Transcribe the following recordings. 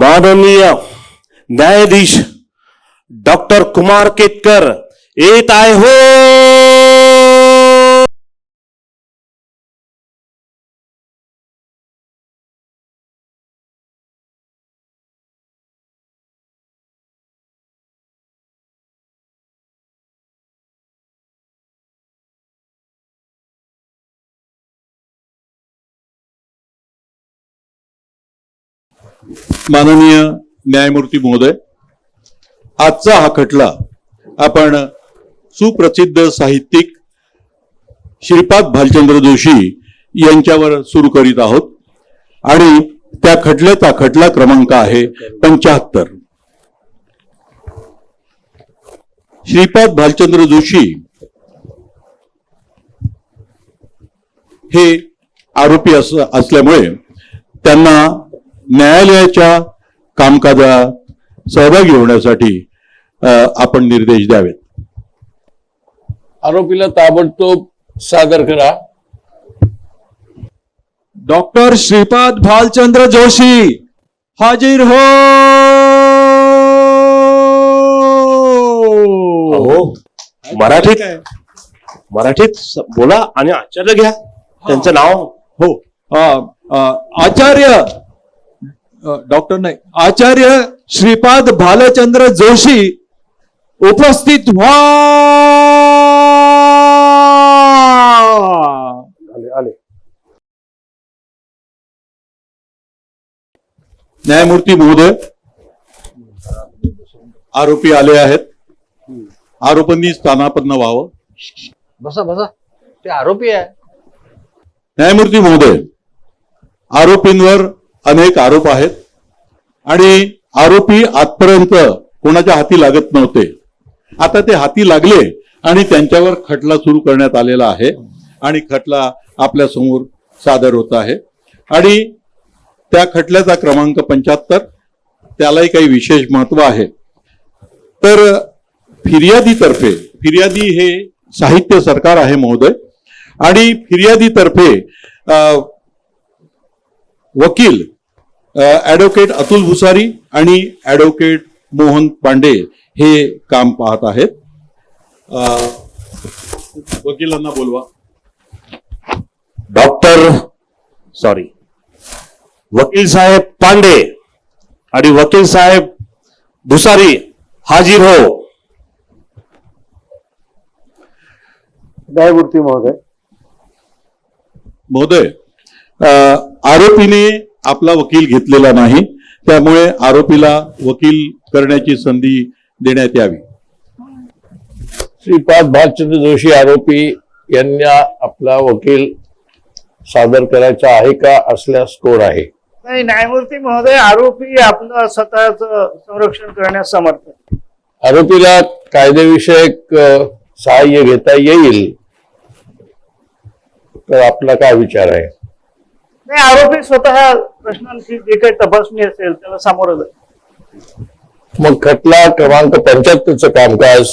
माननीय न्यायाधीश डॉक्टर कुमार केतकर येत आहे हो. माननीय न्यायमूर्ती महोदय, आजचा हा खटला आपण सुप्रसिद्ध साहित्यिक श्रीपाद भालचंद्र जोशी यांच्यावर सुरू करीत आहोत आणि त्या खटल्याचा खटला क्रमांक आहे 75. श्रीपाद भालचंद्र जोशी हे आरोपी असल्यामुळे त्यांना न्यायालयाच्या कामकाजात सहभागी होण्यासाठी आपण निर्देश द्यावेत. आरोपीला ताबडतोब सादर करा. डॉक्टर श्रीपाद भालचंद्र जोशी हाजीर हो. मराठीत बोला आणि आचार्य घ्या त्यांचं नाव. हो आचार्य डॉक्टर नाही, आचार्य श्रीपाद भालचंद्र जोशी उपस्थित व्हा. आले. न्यायमूर्ती महोदय, आरोपी आले आहेत. आरोपींनी स्थानापन्न व्हावं. बसा बसा, ते आरोपी आहे. न्यायमूर्ती महोदय, आरोपींवर अनेक आरोप आहेत आणि आरोपी आजपर्यंत कोणाच्या हाती लागत नव्हते. आता ते हाती लागले आणि त्यांच्यावर खटला सुरू करण्यात आलेला आहे आणि खटला आपल्या समोर सादर होत आहे आणि त्या खटल्याचा क्रमांक 75. त्यालाही काही विशेष महत्व आहे. तर फिर्यादीतर्फे, फिर्यादी हे साहित्य सरकार आहे महोदय, आणि फिर्यादीतर्फे वकील ऍडव्होकेट अतुल भुसारी आणि ऍडव्होकेट मोहन पांडे हे काम पाहत आहेत. वकिलांना बोलवा. वकील साहेब पांडे आणि वकील साहेब भुसारी हाजीर हो. न्यायमूर्ती महोदय, महोदय, आरोपीने आपला वकील घेतलेला नाही, त्यामुळे आरोपीला वकील करण्याची संधी देण्यात यावी. श्रीपाद भालचंद्र जोशी आरोपी यांना आपला वकील सादर करायचा आहे का, असल्यास कोण आहे? नाही न्यायमूर्ती महोदय, आरोपी आपलं स्वतःच संरक्षण करण्यास समर्थ आहे. आरोपीला कायदेविषयक सहाय्य घेता येईल तर आपला काय विचार आहे? नाही, आरोपी स्वतः प्रश्नांची जे काही तपासणी असेल त्याला सामोरं जाईल. मग खटला क्रमांक 75चं कामकाज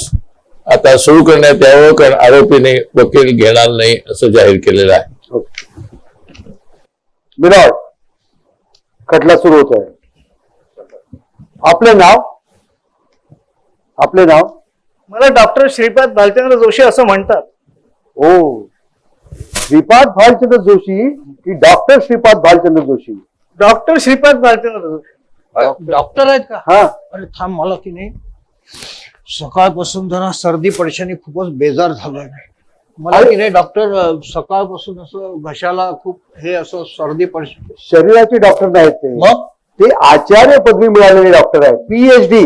आता सुरू करण्यात यावं, कारण आरोपीने वकील घेणार नाही असं जाहीर केलेलं आहे. विनोद, खटला सुरू होतोय. आपले नाव? आपले नाव? मला डॉक्टर श्रीपाद भालचंद्र जोशी असं म्हणतात. ओ, श्रीपाद भालचंद्र जोशी की doctor Shripad Bhalchandra Joshi? Doctor Shripad Bhalchandra Joshi. Doctor आहेत का? हा. अरे थांब, मला की नाही सकाळपासून जरा सर्दी पडशाने खूपच बेजार झालोय. मला की नाही डॉक्टर सकाळपासून असं घशाला खूप हे असं सर्दी पडशा. शरीराचे डॉक्टर नाहीत ते. मग ते आचार्य पदवी मिळालेले डॉक्टर आहेत, PhD.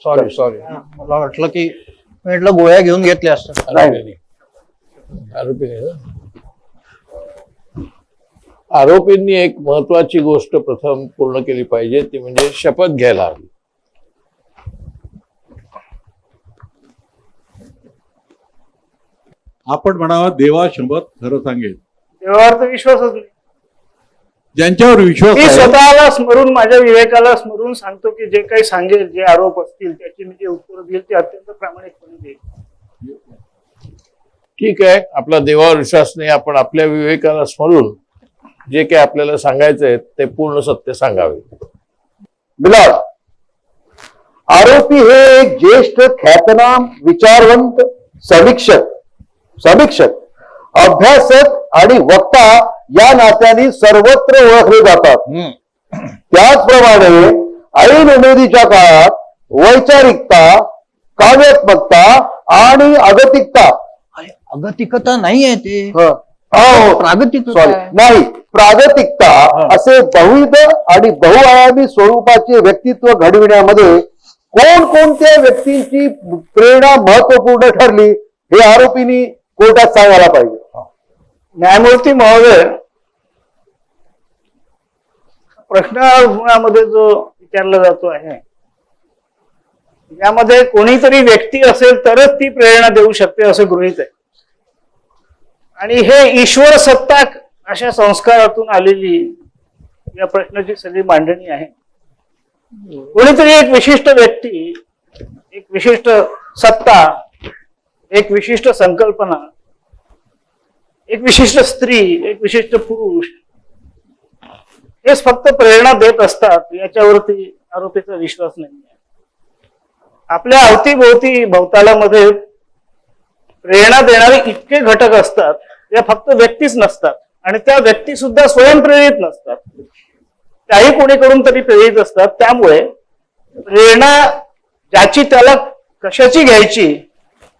सॉरी मला वाटलं की म्हटलं गोळ्या घेऊन घेतल्या असतात. आरोपींनी एक महत्वाची गोष्ट प्रथम पूर्ण केली पाहिजे, ती म्हणजे शपथ घ्यायला हवी. आपण म्हणावा, देवा शपथ खरं सांगेल. देवावर तर विश्वासच नाही. ज्यांच्यावर विश्वास मी आहे, स्वतःला स्मरून, माझ्या विवेकाला स्मरून सांगतो की जे काही सांगेल, जे आरोप असतील त्याची मी जे उत्तर देईल ते अत्यंत प्रामाणिकपणे देईल. ठीक आहे, आपला देवावर विश्वास नाही, आपण आपल्या विवेकाला स्मरून जे काही आपल्याला सांगायचंय ते पूर्ण सत्य सांगावे. मिलॉर्ड, आरोपी हे एक ज्येष्ठ ख्यातनाम विचारवंत समीक्षक अभ्यासक आणि वक्ता या नात्याने सर्वत्र ओळखले जातात. त्याचप्रमाणे ऐन उमेदीच्या काळात वैचारिकता, काव्यात्मकता आणि अगतिकता अगतिकता नाहीये ते, प्रागतिकता सॉरी आहे. नाही प्रागतिकता असे बहुविध आणि बहुआयामी स्वरूपाचे व्यक्तित्व घडविण्यामध्ये कोणकोणत्या व्यक्तींची प्रेरणा महत्वपूर्ण ठरली हे आरोपींनी कोर्टात सांगायला पाहिजे. न्यायमूर्ती महोदय, प्रश्नामध्ये जो विचारला जातो आहे यामध्ये कोणीतरी व्यक्ती असेल तरच ती प्रेरणा देऊ शकते असं गृहीत आहे. आणि हे ईश्वर सत्ता अशा संस्कारातून आलेली या प्रश्नाची सगळी मांडणी आहे. कोणीतरी एक विशिष्ट व्यक्ती, एक विशिष्ट सत्ता, एक विशिष्ट संकल्पना, एक विशिष्ट स्त्री, एक विशिष्ट पुरुष हेच फक्त प्रेरणा देत असतात याच्यावरती आरोपीचा विश्वास नाही. आपल्या अवतीभोवती भोवताळामध्ये प्रेरणा देणारे इतके घटक असतात, त्या फक्त व्यक्तीच नसतात आणि त्या व्यक्ती सुद्धा स्वयंप्रेरित नसतात, त्याही कोणीकडून तरी प्रेरित असतात. त्यामुळे प्रेरणा ज्याची त्याला कशाची घ्यायची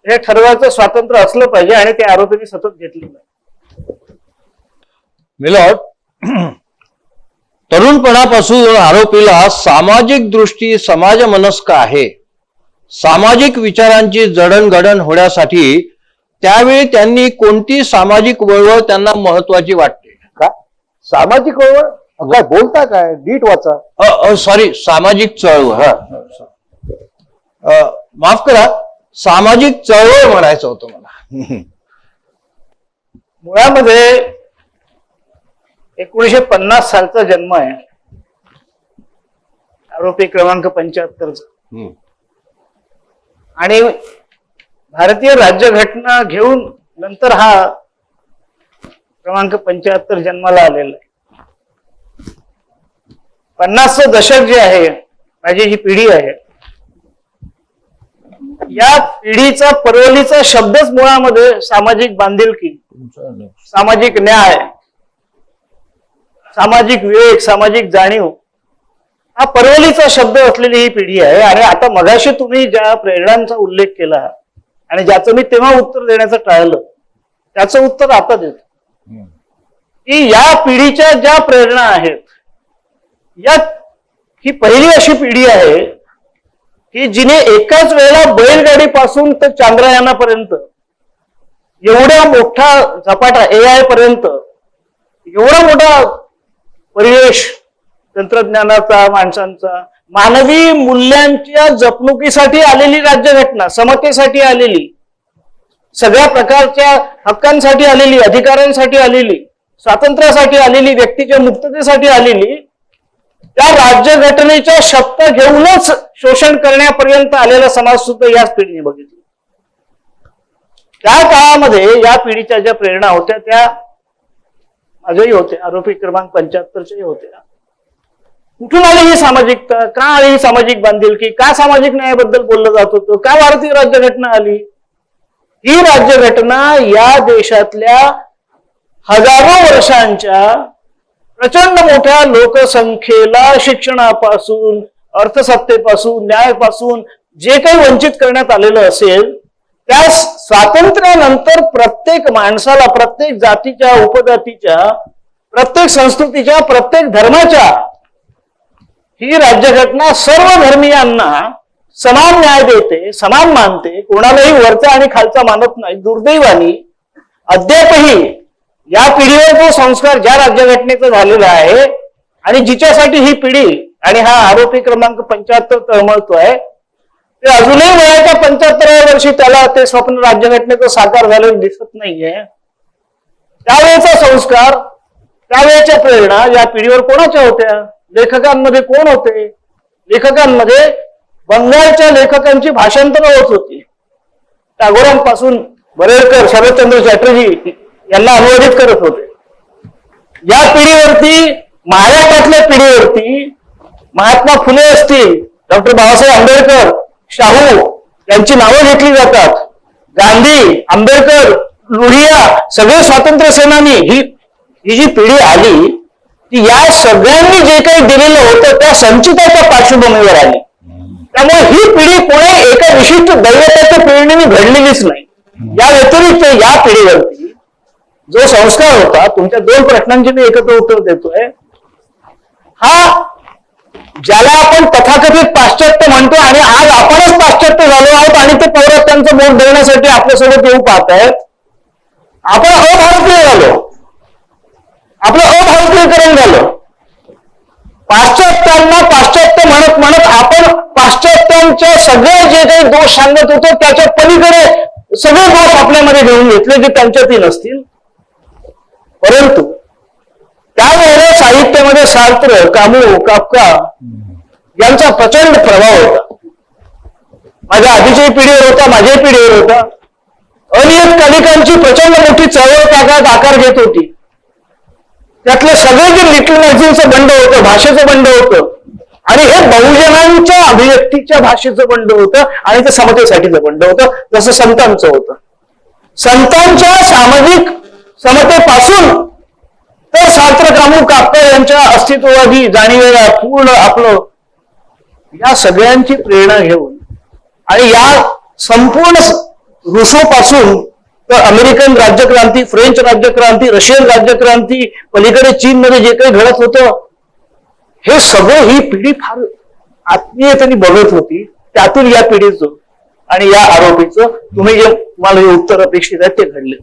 हे ठरवायचं स्वातंत्र्य असलं पाहिजे आणि ते आरोपींनी सतत घेतलेलं आहे. मिलॉर्ड, तरुणपणापासून आरोपीला सामाजिक दृष्टी समाजमनस्क आहे. सामाजिक विचारांची जडणघडण होण्यासाठी त्यावेळी त्यांनी कोणती सामाजिक वळवळ त्यांना महत्वाची वाटते? का सामाजिक वळवळ? काय बोलता काय? नीट वाचा. सॉरी, सामाजिक चळवळ. माफ करा, सामाजिक चळवळ म्हणायचं होतं मला. मुळामध्ये 1950 सालचा जन्म आहे आरोपी क्रमांक 75चा. आणि भारतीय राज्यघटना घेऊन नंतर हा क्रमांक 75 जन्माला आलेला आहे. 50चं दशक जे आहे, माझी ही पिढी आहे, या पिढीचा परवलीचा शब्दच मुळामध्ये सामाजिक बांधिलकी, सामाजिक न्याय, सामाजिक विवेक, सामाजिक जाणीव हा परवलीचा शब्द असलेली ही पिढी आहे. आणि आता मगाशी तुम्ही ज्या प्रेरणांचा उल्लेख केला आणि ज्याचं मी तेव्हा उत्तर देण्याचं टाळलं त्याचं उत्तर आता देतो की या पिढीच्या ज्या प्रेरणा आहेत, ही पहिली अशी पिढी आहे की जिने एकाच वेळेला बैलगाडीपासून तर चांद्रयानापर्यंत एवढा मोठा झपाटा AI पर्यंत एवढा मोठा परिवेश तंत्रज्ञानाचा, माणसांचा, मानवी मूल्यांच्या जपणुकीसाठी आलेली राज्यघटना, समतेसाठी आलेली, सगळ्या प्रकारच्या हक्कांसाठी आलेली, अधिकारांसाठी आलेली, स्वातंत्र्यासाठी आलेली, व्यक्तीच्या मुक्ततेसाठी आलेली, त्या राज्यघटनेच्या शब्द घेऊनच शोषण करण्यापर्यंत आलेला समाज सुद्धा याच पिढीने बघितला. त्या काळामध्ये या पिढीच्या ज्या प्रेरणा होत्या त्या माझ्याही होत्या, आरोपी क्रमांक 75च्याही होत्या. कुठून आली ही सामाजिकता? का आली ही सामाजिक बांधिलकी? का सामाजिक न्यायाबद्दल बोललं जात होतं? का भारतीय राज्यघटना आली? ही राज्यघटना या देशातल्या हजारो वर्षांच्या प्रचंड मोठ्या लोकसंख्येला शिक्षणापासून, अर्थसत्तेपासून, न्यायापासून जे काही वंचित करण्यात आलेलं असेल, त्या स्वातंत्र्यानंतर प्रत्येक माणसाला, प्रत्येक जातीच्या, उपजातीच्या, प्रत्येक संस्कृतीच्या, प्रत्येक धर्माच्या ही राज्यघटना सर्व धर्मीयांना समान न्याय देते, समान मानते, कोणालाही वरचा आणि खालचा मानत नाही. दुर्दैवानी अद्यापही या पिढीवर जो संस्कार ज्या राज्यघटनेचा झालेला आहे आणि जिच्यासाठी ही पिढी आणि हा आरोपी क्रमांक 75 तळमळतोय, ते अजूनही वयाच्या 75व्या वर्षी त्याला ते स्वप्न राज्यघटनेचं साकार झालेलं दिसत नाहीये. त्यावेळेचा संस्कार, त्यावेळेच्या प्रेरणा या पिढीवर कोणाच्या होत्या? लेखकांमध्ये कोण होते? लेखकांमध्ये बंगालच्या लेखकांची भाषांतरं होत होती. टागोरांपासून बरेडकर, शरदचंद्र चॅटर्जी यांना अनुवादित करत होते. या पिढीवरती, महाराष्ट्रातल्या पिढीवरती महात्मा फुले असतील, डॉक्टर बाबासाहेब आंबेडकर, शाहू यांची नावं घेतली जातात. गांधी, आंबेडकर, लोहिया, सगळे स्वातंत्र्य सेनानी ही जी पिढी आली ती या सगळ्यांनी जे काही दिलेलं होतं त्या संचिताच्या पार्श्वभूमीवर आली. त्यामुळे ही पिढी कोणी एका विशिष्ट दैवताच्या पिढीने घडलेलीच नाही. या व्यतिरिक्त या पिढीवरती जो संस्कार होता, तुमच्या 2 प्रश्नांची मी एकत्र उत्तर देतोय, हा ज्याला आपण तथाकथित पाश्चात्य म्हणतो आणि आज आपणच पाश्चात्य झालो आहोत आणि ते पौरस्त्यांचं बोट धरण्यासाठी आपल्यासोबत येऊ पाहत आहेत. आपण अभारतीय झालो, आपलं अभारतीयकरण झालं. पाश्चात्यांना पाश्चात्य म्हणत म्हणत आपण पाश्चात्यांच्या सगळे जे काही दोष सांगत होतो त्याच्या पलीकडे सगळे दोष आपल्यामध्ये घेऊन घेतले जे त्यांच्यातील नसतील. परंतु त्यावेळेला साहित्यामध्ये सार्त्र, कामू, काफका यांचा प्रचंड प्रभाव होता. माझ्या आधीच्याही पिढीवर होता, माझ्याही पिढीवर होता. अनियतकालिकांची प्रचंड मोठी चळवळ त्या काळात आकार घेत होती. त्यातले सगळे जे लिटल मॅगझिनचं बंड होतं, भाषेचं बंड होतं आणि हे बहुजनांच्या अभिव्यक्तीच्या भाषेचं बंड होतं आणि ते समतेसाठीचं बंड होतं, जसं संतांचं होतं. संतांच्या सामाजिक समतेपासून तर सार्त्र, कामू, काफका यांच्या अस्तित्ववादी जाणीवेला पूर्ण आपलं या सगळ्यांची प्रेरणा घेऊन आणि या संपूर्ण रुसोपासून तर अमेरिकन राज्यक्रांती, फ्रेंच राज्यक्रांती, रशियन राज्यक्रांती, पलीकडे चीनमध्ये जे काही घडत होतं हे सगळं ही पिढी फार आत्मीयतेने बघत होती. त्यातून या पिढीचं आणि या आरोपीचं तुम्ही जे मला हे उत्तर अपेक्षित आहे ते घडले.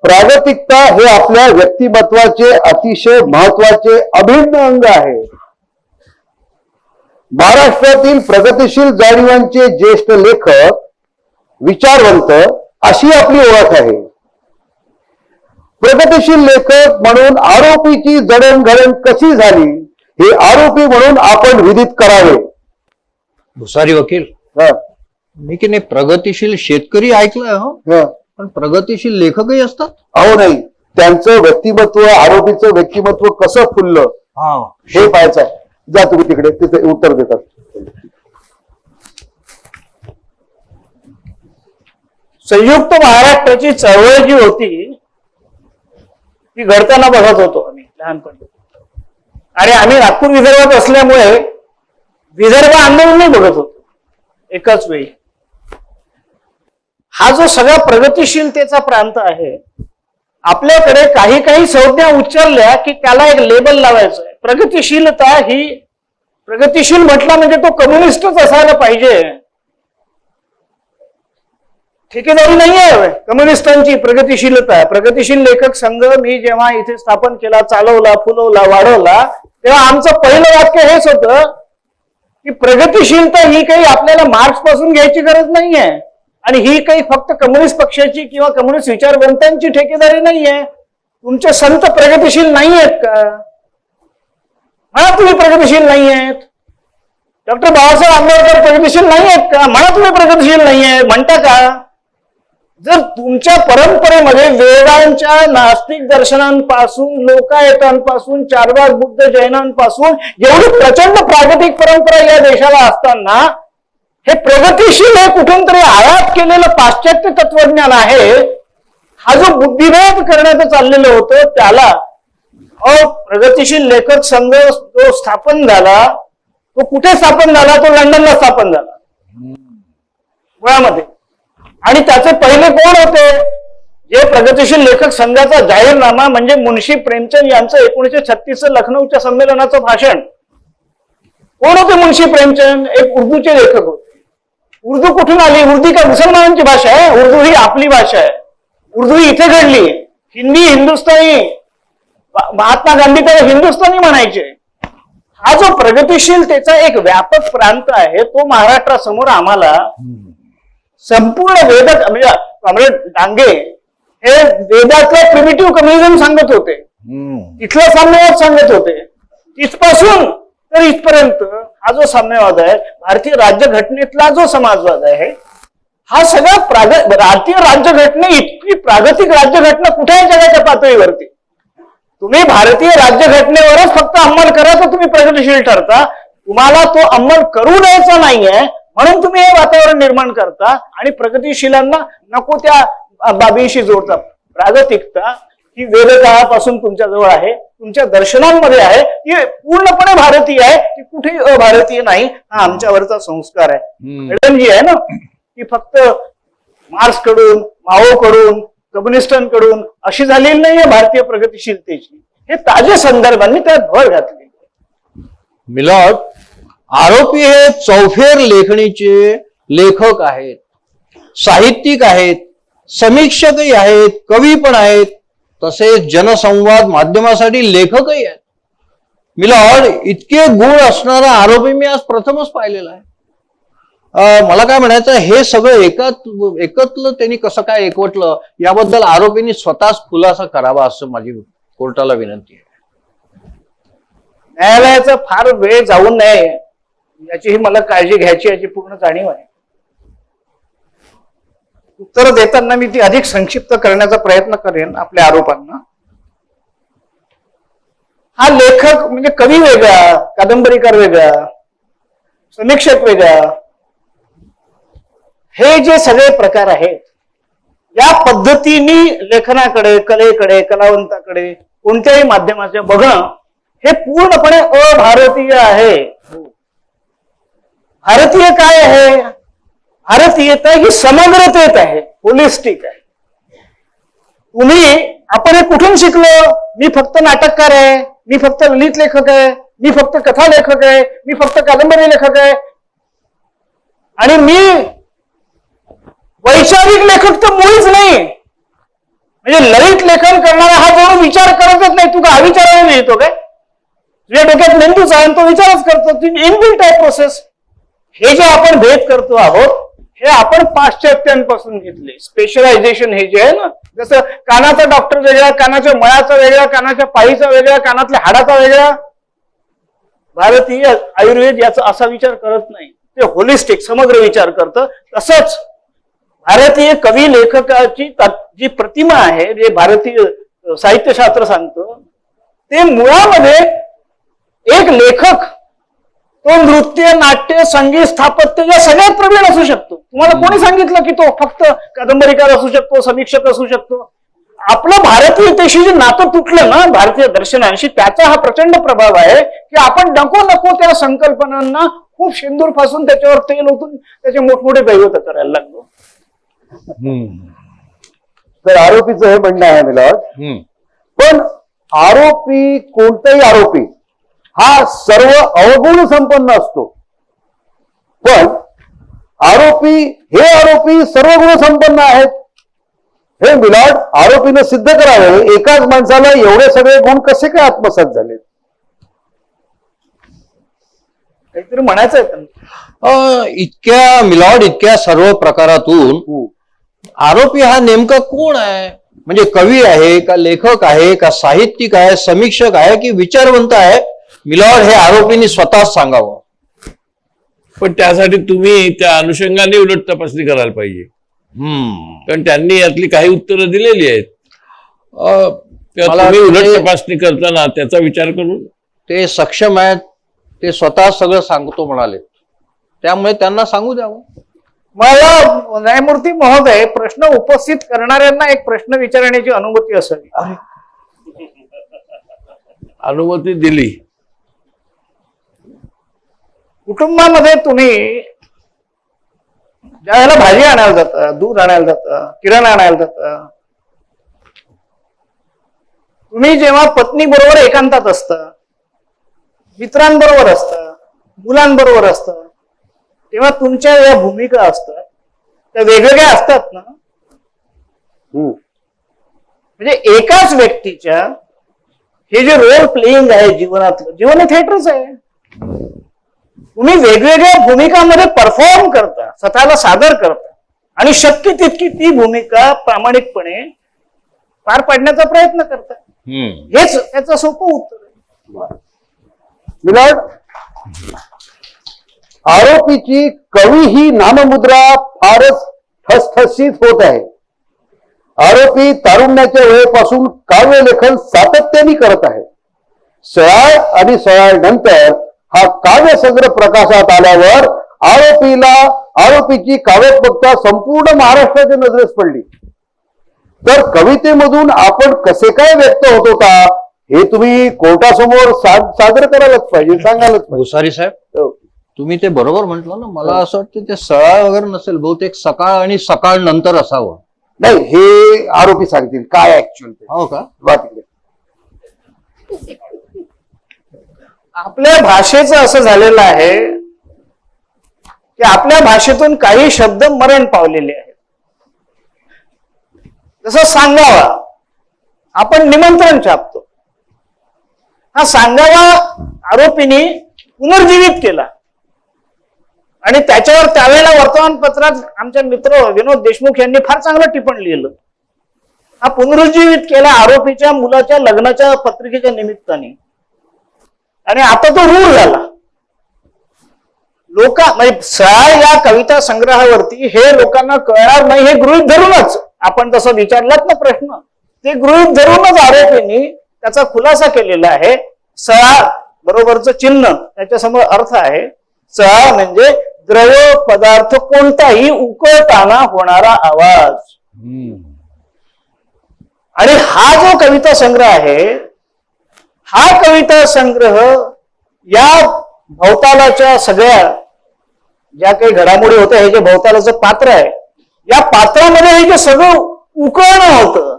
प्रागतिकता हे आपल्या व्यक्तिमत्वाचे अतिशय महत्वाचे अभिन्न अंग आहे. महाराष्ट्रातील प्रगतिशील जाणीवांचे ज्येष्ठ लेखक, विचारवंत अशी आपली ओळख आहे. प्रगतिशील लेखक म्हणून आरोपीची जडणघडण कशी झाली हे आरोपी म्हणून आपण विदित करावे. भुसारी वकील, हं, मी की नाही प्रगतिशील शेतकरी ऐकलंय हो, हं. पण प्रगतिशील लेखकही असतात. अहो नाही, त्यांचं व्यक्तिमत्व, आरोपीचं व्यक्तिमत्व कसं फुललं हे पाहायचं आहे. जा तुम्ही तिकडे, तिथे उत्तर देतात. संयुक्त महाराष्ट्राची चळवळ जी होती ती घडताना बघत होतो आम्ही लहानपणी. आणि आम्ही नागपूर विदर्भात असल्यामुळे विदर्भ आंदोलनही बघत होतो एकाच वेळी. हा जो सगळा प्रगतिशीलतेचा प्रांत आहे, आपल्याकडे काही काही संज्ञा उच्चारल्या की त्याला एक लेबल लावायचं आहे. प्रगतिशीलता ही, प्रगतिशील म्हटला म्हणजे तो कम्युनिस्टच असायला पाहिजे. ठेकेदारी नाही आहे कम्युनिस्टांची प्रगतिशीलता. प्रगतिशील लेखक संघ मी जेव्हा इथे स्थापन केला, चालवला, फुलवला, वाढवला, तेव्हा आमचं पहिलं वाक्य हेच होतं की प्रगतिशीलता ही काही आपल्याला मार्क्स पासून घ्यायची गरज नाहीये आणि ही काही फक्त कम्युनिस्ट पक्षाची किंवा कम्युनिस्ट विचारवंतांची ठेकेदारी नाहीये. तुमचे संत प्रगतिशील नाही आहेत का? म्हणा तुम्ही प्रगतिशील नाही आहेत. डॉक्टर बाबासाहेब आंबेडकर प्रगतिशील नाही आहेत का? म्हणा तुम्ही प्रगतिशील नाही आहे. म्हणता का? जर तुमच्या परंपरेमध्ये वेदांच्या नास्तिक दर्शनांपासून, लोकायतांपासून, चारवाक बुद्ध जैनांपासून एवढी प्रचंड प्रागतिक परंपरा या देशाला असताना हे प्रगतिशील हे कुठून तरी आयात केलेलं पाश्चात्य तत्वज्ञान आहे, हा जो बुद्धिभेद करण्याचं चाललेलं होतं त्याला प्रगतिशील लेखक संघ जो स्थापन झाला तो कुठे स्थापन झाला? तो लंडनला स्थापन झाला, मुळामध्ये. आणि त्याचे पहिले कोण होते? जे प्रगतिशील लेखक संघाचा जाहीरनामा म्हणजे मुन्शी प्रेमचंद यांचं 1936 लखनौच्या संमेलनाचं भाषण. कोण होते मुन्शी प्रेमचंद? एक उर्दूचे लेखक होते. उर्दू कुठून आली? उर्दू का मुसलमानांची भाषा आहे? उर्दू ही आपली भाषा आहे. उर्दू ही इथे घडली. हिंदी, हिंदुस्थानी, महात्मा गांधी त्याला हिंदुस्थानी म्हणायचे. हा जो प्रगतिशीलतेचा एक व्यापक प्रांत आहे तो महाराष्ट्रासमोर आम्हाला संपूर्ण वेदात, म्हणजे कॉम्रेड डांगे हे वेदातलं प्रिमिटिव्ह कम्युनिझम सांगत होते, तिथला साम्यवाद सांगत होते. तिथपासून तर इथपर्यंत हा जो साम्यवाद आहे, भारतीय राज्यघटनेतला जो समाजवाद आहे, हा सगळा भारतीय राज्यघटने इतकी प्रागतिक राज्यघटना कुठे आहे जगाच्या पातळीवरती? तुम्ही भारतीय राज्यघटनेवरच फक्त अंमल करा तर तुम्ही प्रगतिशील ठरता. तुम्हाला तो अंमल करू द्यायचा नाहीये म्हणून तुम्ही हे वातावरण निर्माण करता आणि प्रगतिशीलांना नको त्या बाबींशी जोडता. प्रागतिकता ही वेदकाळापासून तुमच्या जवळ आहे, तुमच्या दर्शनांमध्ये आहे, ती पूर्णपणे भारतीय आहे, ती कुठेही अभारतीय नाही. हा आमच्यावरचा संस्कार आहे. मॅडम जी आहे ना ती फक्त मार्क्स कडून, माओ कडून, कम्युनिस्टांकडून अशी झालेली नाहीये भारतीय प्रगतिशीलतेची. हे ताजे संदर्भांनी त्यात भर घातली. मिलॉर्ड, आरोपी हे चौफेर लेखणीचे लेखक आहेत, साहित्यिक आहेत, समीक्षकही आहेत, कवी पण आहेत, तसेच जनसंवाद माध्यमासाठी लेखकही आहेत. मिलॉर्ड, इतके गुण असणारा आरोपी मी आज प्रथमच पाहिलेला आहे. मला काय म्हणायचं, हे सगळं एकत्र त्यांनी कसं काय एकवटलं याबद्दल आरोपींनी स्वतःच खुलासा करावा असं माझी कोर्टाला विनंती आहे. न्यायालयाचा फार वेळ जाऊ नये याचीही मला काळजी घ्यायची, याची पूर्ण जाणीव आहे. उत्तर देताना मी ती अधिक संक्षिप्त करण्याचा प्रयत्न करेन. आपल्या आरोपांना हा लेखक म्हणजे कवी वेगळा, कादंबरीकार वेगळा, समीक्षक वेगळा, हे जे सगळे प्रकार आहेत या पद्धतीने लेखनाकडे, कलेकडे, कलावंताकडे कोणत्याही माध्यमाचे बघणं हे पूर्णपणे अभारतीय आहे. भारतीय काय आहे? भारतीयता ही समग्रतेत आहे, होलिस्टिक आहे. आपण हे कुठून शिकलो? मी फक्त नाटककार आहे, मी फक्त ललित लेखक आहे, मी फक्त कथा लेखक आहे, मी फक्त कादंबरी लेखक आहे आणि मी वैचारिक लेखक तर मुळीच नाही. म्हणजे ललित लेखन करणारा हा जणू विचार करतच नाही. तू का अविचाराने लिहितो काय? तुझ्या डोक्यात मेंदूच आहे तो विचारच करतो. ती इनबिल्ट आहे प्रोसेस. हे जे आपण भेद करतो आहोत हे आपण पाश्चात्यांपासून घेतले. स्पेशलायझेशन हे जे आहे ना, जसं कानाचा डॉक्टर वेगळा, कानाच्या मळाचा वेगळा, कानाच्या पाळीचा वेगळा, कानातल्या हाडाचा वेगळा. भारतीय आयुर्वेद याचा असा विचार करत नाही, ते होलिस्टिक समग्र विचार करतं. तसंच भारतीय कवी लेखकाची जी प्रतिमा आहे, जे भारतीय साहित्यशास्त्र सांगतं, ते मुळामध्ये एक लेखक तो नृत्य, नाट्य, संगीत, स्थापत्य या सगळ्यात प्रवीण असू शकतो. तुम्हाला कोणी सांगितलं की तो फक्त कादंबरीकार असू शकतो, समीक्षक असू शकतो? आपलं भारतीयतेशी जे नातं तुटलं ना भारतीय दर्शनांशी, त्याचा हा प्रचंड प्रभाव आहे की आपण नको नको त्या संकल्पनांना खूप शेंदूर फासून त्याच्यावर तेल ओतून त्याचे मोठमोठे दैवत करायला लागलो. तर आरोपीचं हे म्हणणं आहे मिलॉर्ड. पण आरोपी, कोणताही आरोपी हा सर्व अवगुण संपन्न असतो, पण हे आरोपी सर्व गुण संपन्न आहेत. हे मिलॉर्ड, आरोपीनं सिद्ध करावे एकाच माणसाला एवढे सगळे गुण कसे काय आत्मसात झाले? काहीतरी म्हणायचं आहे त्यांना. इतक्या सर्व प्रकारातून आरोपी हा नेमका कोण आहे? म्हणजे कवी आहे का, लेखक आहे का, साहित्यिक आहे, समीक्षक आहे की विचारवंत आहे? मिलॉर्ड, हे आरोपींनी स्वतःच सांगावं. पण त्यासाठी तुम्ही त्या अनुषंगाने उलट तपासणी करायला पाहिजे. कारण त्यांनी यातली काही उत्तरं दिलेली आहेत. तुम्ही उलट तपासणी करताना त्याचा विचार करून ते सक्षम आहेत, ते स्वतः सगळं सांगतो म्हणाले, त्यामुळे त्यांना सांगू द्यावं. मला न्यायमूर्ती महोदय, प्रश्न उपस्थित करणाऱ्यांना एक प्रश्न विचारण्याची अनुमती असावी. अनुमती दिली. कुटुंबामध्ये तुम्ही ज्यावेळेला भाजी आणायला जाता, दूध आणायला जाता, किराणा आणायला जाता, तुम्ही जेव्हा पत्नी बरोबर एकांतात असता, मित्रांबरोबर असता, मुलांबरोबर असता, तेव्हा तुमच्या या भूमिका असतात त्या वेगवेगळ्या असतात ना. म्हणजे एकाच व्यक्तीच्या हे जे रोल प्लेइंग आहे जीवनातलं, जीवन हे थिएटरच आहे. तुम्ही वेगवेगळ्या भूमिकांमध्ये परफॉर्म करता, स्वतःला सादर करता आणि शक्य तितकी ती भूमिका प्रामाणिकपणे पार पाडण्याचा प्रयत्न करता. हेच त्याचं सोपं उत्तर आहे. मिलॉर्ड, आरोपीची कवी ही नाममुद्रा फारच ठसठशीत होत आहे. आरोपी तारुण्याच्या वेळेपासून काव्य लेखन सातत्याने करत आहे. सयाळ आणि सयाळ नंतर हा काव्य संग्रह प्रकाशात आल्यावर आरोपीची काव्यात्मकता संपूर्ण महाराष्ट्राच्या नजरेस पडली. तर कवितेमधून आपण कसे काय व्यक्त होत होता हे तुम्ही कोर्टासमोर सादर करायलाच पाहिजे, सांगायलाच पाहिजे. भुसारी साहेब, हो. तुम्ही ते बरोबर म्हटलं ना. मला असं वाटतं ते सकाळ वगैरे नसेल, बहुतेक सकाळ आणि सकाळ नंतर असावं. नाही, हे आरोपी सांगतील काय ऍक्च्युअल. हो का? बाकी आपल्या भाषेचं असं झालेलं आहे की आपल्या भाषेतून काही शब्द मरण पावलेले आहेत. जसं सांगावा, आपण निमंत्रण छापतो. हा सांगावा आरोपीने पुनर्जीवित केला आणि त्याच्यावर त्यावेळेला वर्तमानपत्रात आमचे मित्र विनोद देशमुख यांनी फार चांगलं टिपण लिहिलं. हा पुनरुज्जीवित केला आरोपीच्या मुलाच्या लग्नाच्या पत्रिकेच्या निमित्ताने आणि आता तो रूढ झाला. म्हणजे सयाळ या कविता संग्रहावरती हे लोकांना कळणार नाही हे गृहीत धरूनच, आपण जसं विचारलात ना प्रश्न, ते गृहीत धरूनच आरोपींनी त्याचा खुलासा केलेला आहे. सयाळ बरोबरचं चिन्ह त्याच्यासमोर अर्थ आहे. सयाळ म्हणजे द्रव पदार्थ कोणताही उकळताना होणारा आवाज. आणि हा जो कविता संग्रह आहे, हा कविता संग्रह या भवतालाच्या सगळ्या ज्या काही घडामोडी होत्या, हे जे भवतालाचं पात्र आहे, या पात्रामध्ये हे जे सगळं उकळणं होतं,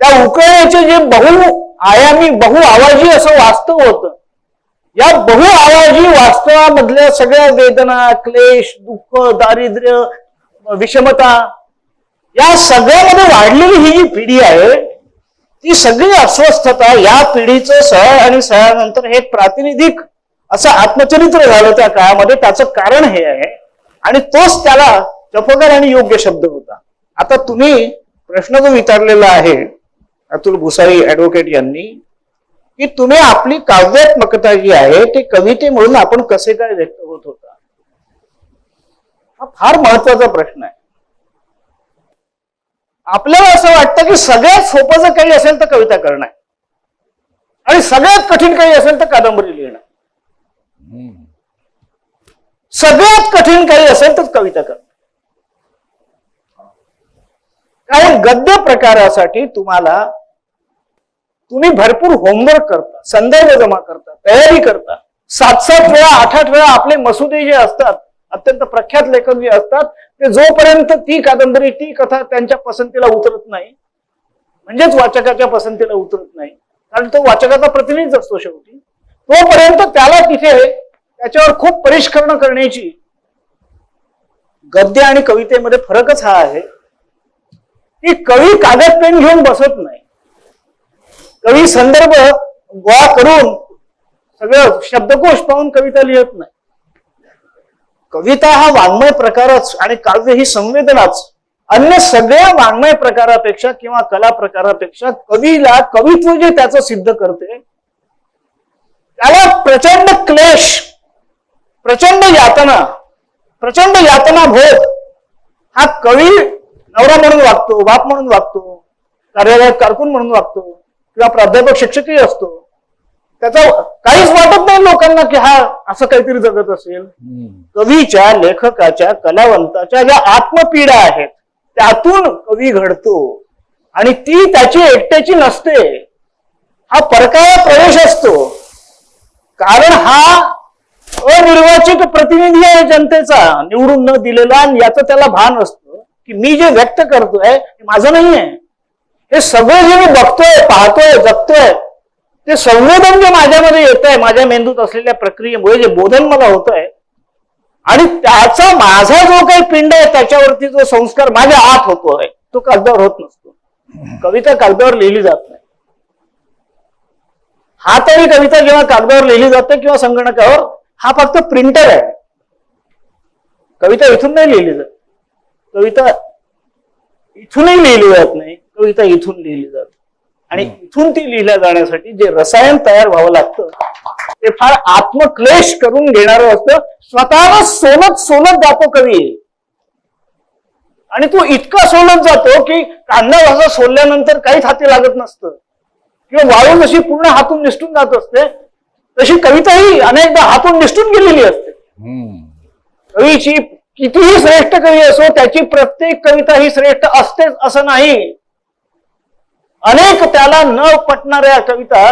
त्या उकळण्याचे जे बहुआयामी बहुआवाजी असं वास्तव होतं, या बहुआवाजी वास्तवामधल्या सगळ्या वेदना, क्लेश, दुःख, दारिद्र्य, विषमता, या सगळ्यामध्ये वाढलेली ही जी पिढी आहे, ती सगळी अस्वस्थता या पिढीचं सयाळ आणि सयाळनंतर हे प्रातिनिधिक असं आत्मचरित्र झालं त्या काळामध्ये. त्याचं कारण हे आहे आणि तोच त्याला चपकार आणि योग्य शब्द होता. आता तुम्ही प्रश्न जो विचारलेला आहे अतुल भुसारी ऍडव्होकेट यांनी, की तुम्ही आपली काव्यात्मकता जी आहे ती कविते म्हणून आपण कसे काय व्यक्त होत होता, हा फार महत्वाचा प्रश्न आहे. आपल्याला असं वाटतं की सगळ्यात सोपं जर काही असेल तर कविता करणं आणि सगळ्यात कठीण काही असेल तर कादंबरी लिहिणं. सगळ्यात कठीण काही असेल तर कविता करणं. कारण गद्य प्रकारासाठी तुम्ही भरपूर होमवर्क करता, संदर्भ जमा करता, तयारी करता. 7-7 वेळा 8-8 वेळा आपले मसुदे जे असतात, अत्यंत प्रख्यात लेखक जे असतात, ते जोपर्यंत ती कादंबरी, ती कथा त्यांच्या पसंतीला उतरत नाही, म्हणजेच वाचकाच्या पसंतीला उतरत नाही, कारण तो वाचकाचा प्रतिनिधीच असतो शेवटी, तोपर्यंत त्याला तिथे त्याच्यावर खूप परिष्करण करण्याची. गद्य आणि कवितेमध्ये फरकच हा आहे की कवी कागद पेन घेऊन बसत नाही. कवी संदर्भ गोळा करून सगळं शब्दकोश पाहून कविता लिहित नाही. कविता हा वाङ्मय प्रकारच आणि काव्य ही संवेदनाच अन्य सगळ्या वाङ्मय प्रकारापेक्षा किंवा कला प्रकारापेक्षा कवीला कवित्व जे त्याचं सिद्ध करते, त्याला प्रचंड क्लेश, प्रचंड यातना भोग हा कवी नवरा म्हणून वागतो, बाप म्हणून वागतो, कार्यालयात कारकून म्हणून वागतो किंवा प्राध्यापक शिक्षकही असतो. त्याचं काहीच वाटत नाही लोकांना की हा असं काहीतरी जगत असेल. कवीच्या, लेखकाच्या, कलावंताच्या ज्या आत्मपीडा आहेत त्यातून कवी घडतो आणि ती त्याची एकट्याची नसते. हा परकाया प्रवेश असतो, कारण हा अनिर्वाचित प्रतिनिधी आहे जनतेचा, निवडून न दिलेला. याचं त्याला भान असतं की मी जे व्यक्त करतोय हे माझं नाहीये. हे सगळं जे मी बघतोय, पाहतोय, जगतोय, ते संवेदन जे माझ्यामध्ये येत आहे, माझ्या मेंदूत असलेल्या प्रक्रियेमुळे जे बोधन मला होत आहे, आणि त्याचा माझा जो काही पिंड आहे त्याच्यावरती जो संस्कार माझ्या आत होतोय तो कागदावर होत नसतो. कविता कागदावर लिहिली जात नाही. हा तरी कविता जेव्हा कागदावर लिहिली जाते किंवा संगणकावर, हा फक्त प्रिंटर आहे. कविता इथून नाही लिहिली जात, कविता इथूनही लिहिली जात नाही, कविता इथून लिहिली जाते. आणि इथून ती लिहिल्या जाण्यासाठी जे रसायन तयार व्हावं लागतं ते फार आत्मक्लेश करून घेणारं असतं. स्वतःला सोलत जातो कवी आणि तो इतका सोलत जातो की कांदा भाजा सोलल्यानंतर काहीच हाती लागत नसतं, किंवा वाळू जशी पूर्ण हातून निसटून जात असते तशी कविताही अनेकदा हातून निसटून गेलेली असते. कवीची कितीही श्रेष्ठ कवी असो, त्याची प्रत्येक कविता ही श्रेष्ठ असतेच असं नाही. अनेक त्याला न पटणाऱ्या कविता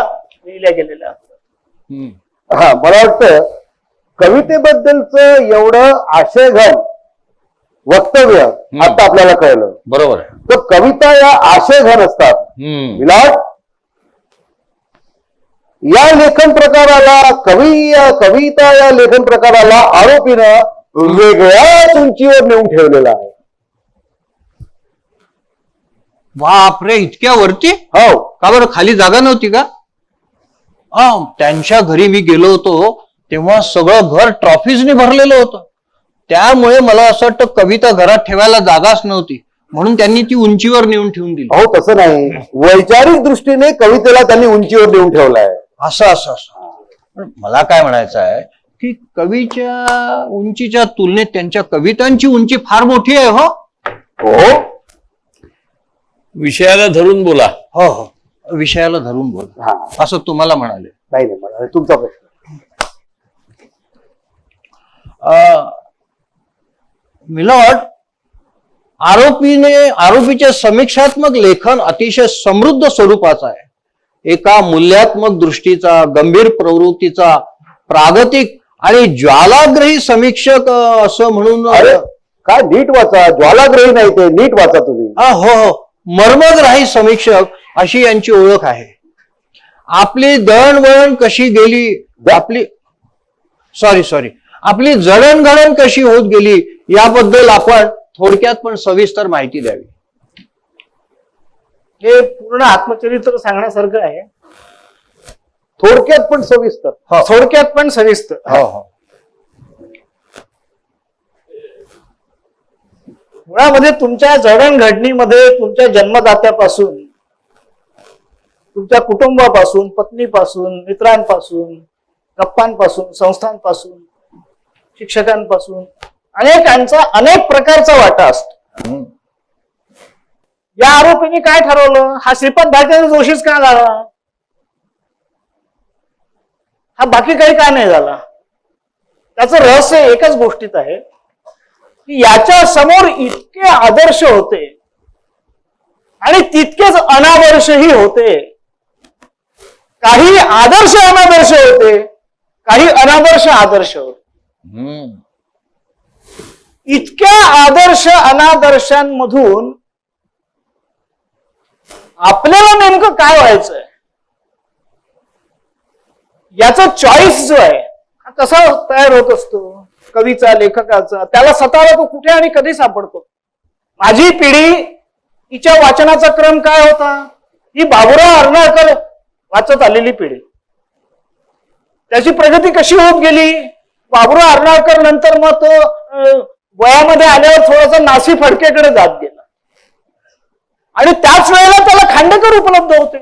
लिहिल्या गेलेल्या असतात. हा, मला वाटतं कवितेबद्दलच एवढं आशयघन वक्तव्य आता आपल्याला कळलं. बरोबर आहे. तर कविता या आशयघन असतात. विलाट, या लेखन प्रकाराला कविता या लेखन प्रकाराला आरोपीनं वेगळ्याच उंचीवर नेऊन ठेवलेला आहे. बापरे, इतक्या वरती? हो, का बरं, खाली जागा नव्हती का? त्यांच्या घरी मी गेलो होतो तेव्हा सगळं घर ट्रॉफीजने भरलेलं होतं. त्यामुळे मला असं वाटतं कविता घरात ठेवायला जागाच नव्हती, म्हणून त्यांनी ती उंचीवर नेऊन ठेवून दिली. हो, तसं नाही, वैचारिक दृष्टीने कवितेला त्यांनी उंचीवर नेऊन ठेवलाय. असं. पण मला काय म्हणायचं आहे की कवीच्या उंचीच्या तुलनेत त्यांच्या कवितांची उंची फार मोठी आहे. हो हो, विषयाला धरून बोला. हो, विषयाला धरून बोल, हा, असं तुम्हाला म्हणाले. नाही मला तुमचा प्रश्न. मिलॉर्ड, आरोपीचे समीक्षात्मक लेखन अतिशय समृद्ध स्वरूपाचं आहे. एका मूल्यात्मक दृष्टीचा, गंभीर प्रवृत्तीचा, प्रागतिक आणि ज्वालाग्रही समीक्षक असं म्हणून. अरे काय, नीट वाचा, ज्वालाग्रही नाही ते, नीट वाचा तुम्ही. हो, मर्मग्राही समीक्षक अशी यांची ओळख आहे. आपली दळणवळण कशी गेली, आपली जडणघडण कशी होत गेली याबद्दल आपण थोडक्यात पण सविस्तर माहिती द्यावी. हे पूर्ण आत्मचरित्र सांगण्यासारखं आहे. थोडक्यात पण सविस्तर. थोडक्यात पण सविस्तर. हो. मुळामध्ये तुमच्या जडणघडणीमध्ये तुमच्या जन्मदात्यापासून, तुमच्या कुटुंबापासून, पत्नीपासून, मित्रांपासून, गप्पांपासून, संस्थांपासून, शिक्षकांपासून अनेकांचा अनेक प्रकारचा वाटा असतो. या आरोपीने काय ठरवलं? हा श्रीपाद भालचंद्र जोशीच का झाला? हा बाकी काही का नाही झाला? त्याचं रहस्य एकच गोष्टीत आहे की याच्या समोर इतके आदर्श होते आणि तितकेच अनादर्शही होते. काही आदर्श अनादर्श होते, काही अनादर्श आदर्श होते. इतक्या आदर्श अनादर्शांमधून आपल्याला नेमकं काय व्हायचंय याचा चॉईस जो आहे हा कसा तयार होत असतो कवीचा, लेखकाचा? त्याला स्वतःला तो कुठे आणि कधी सापडतो? माझी पिढी, हिच्या वाचनाचा क्रम काय होता? ही बाबुराव अर्नाळकर वाचत आलेली पिढी. त्याची प्रगती कशी होत गेली? बाबुराव अर्नाळकर नंतर मग तो वयामध्ये आल्यावर थोडासा नासी फडकेकडे जात गेला आणि त्याच वेळेला त्याला खांडेकर उपलब्ध होते,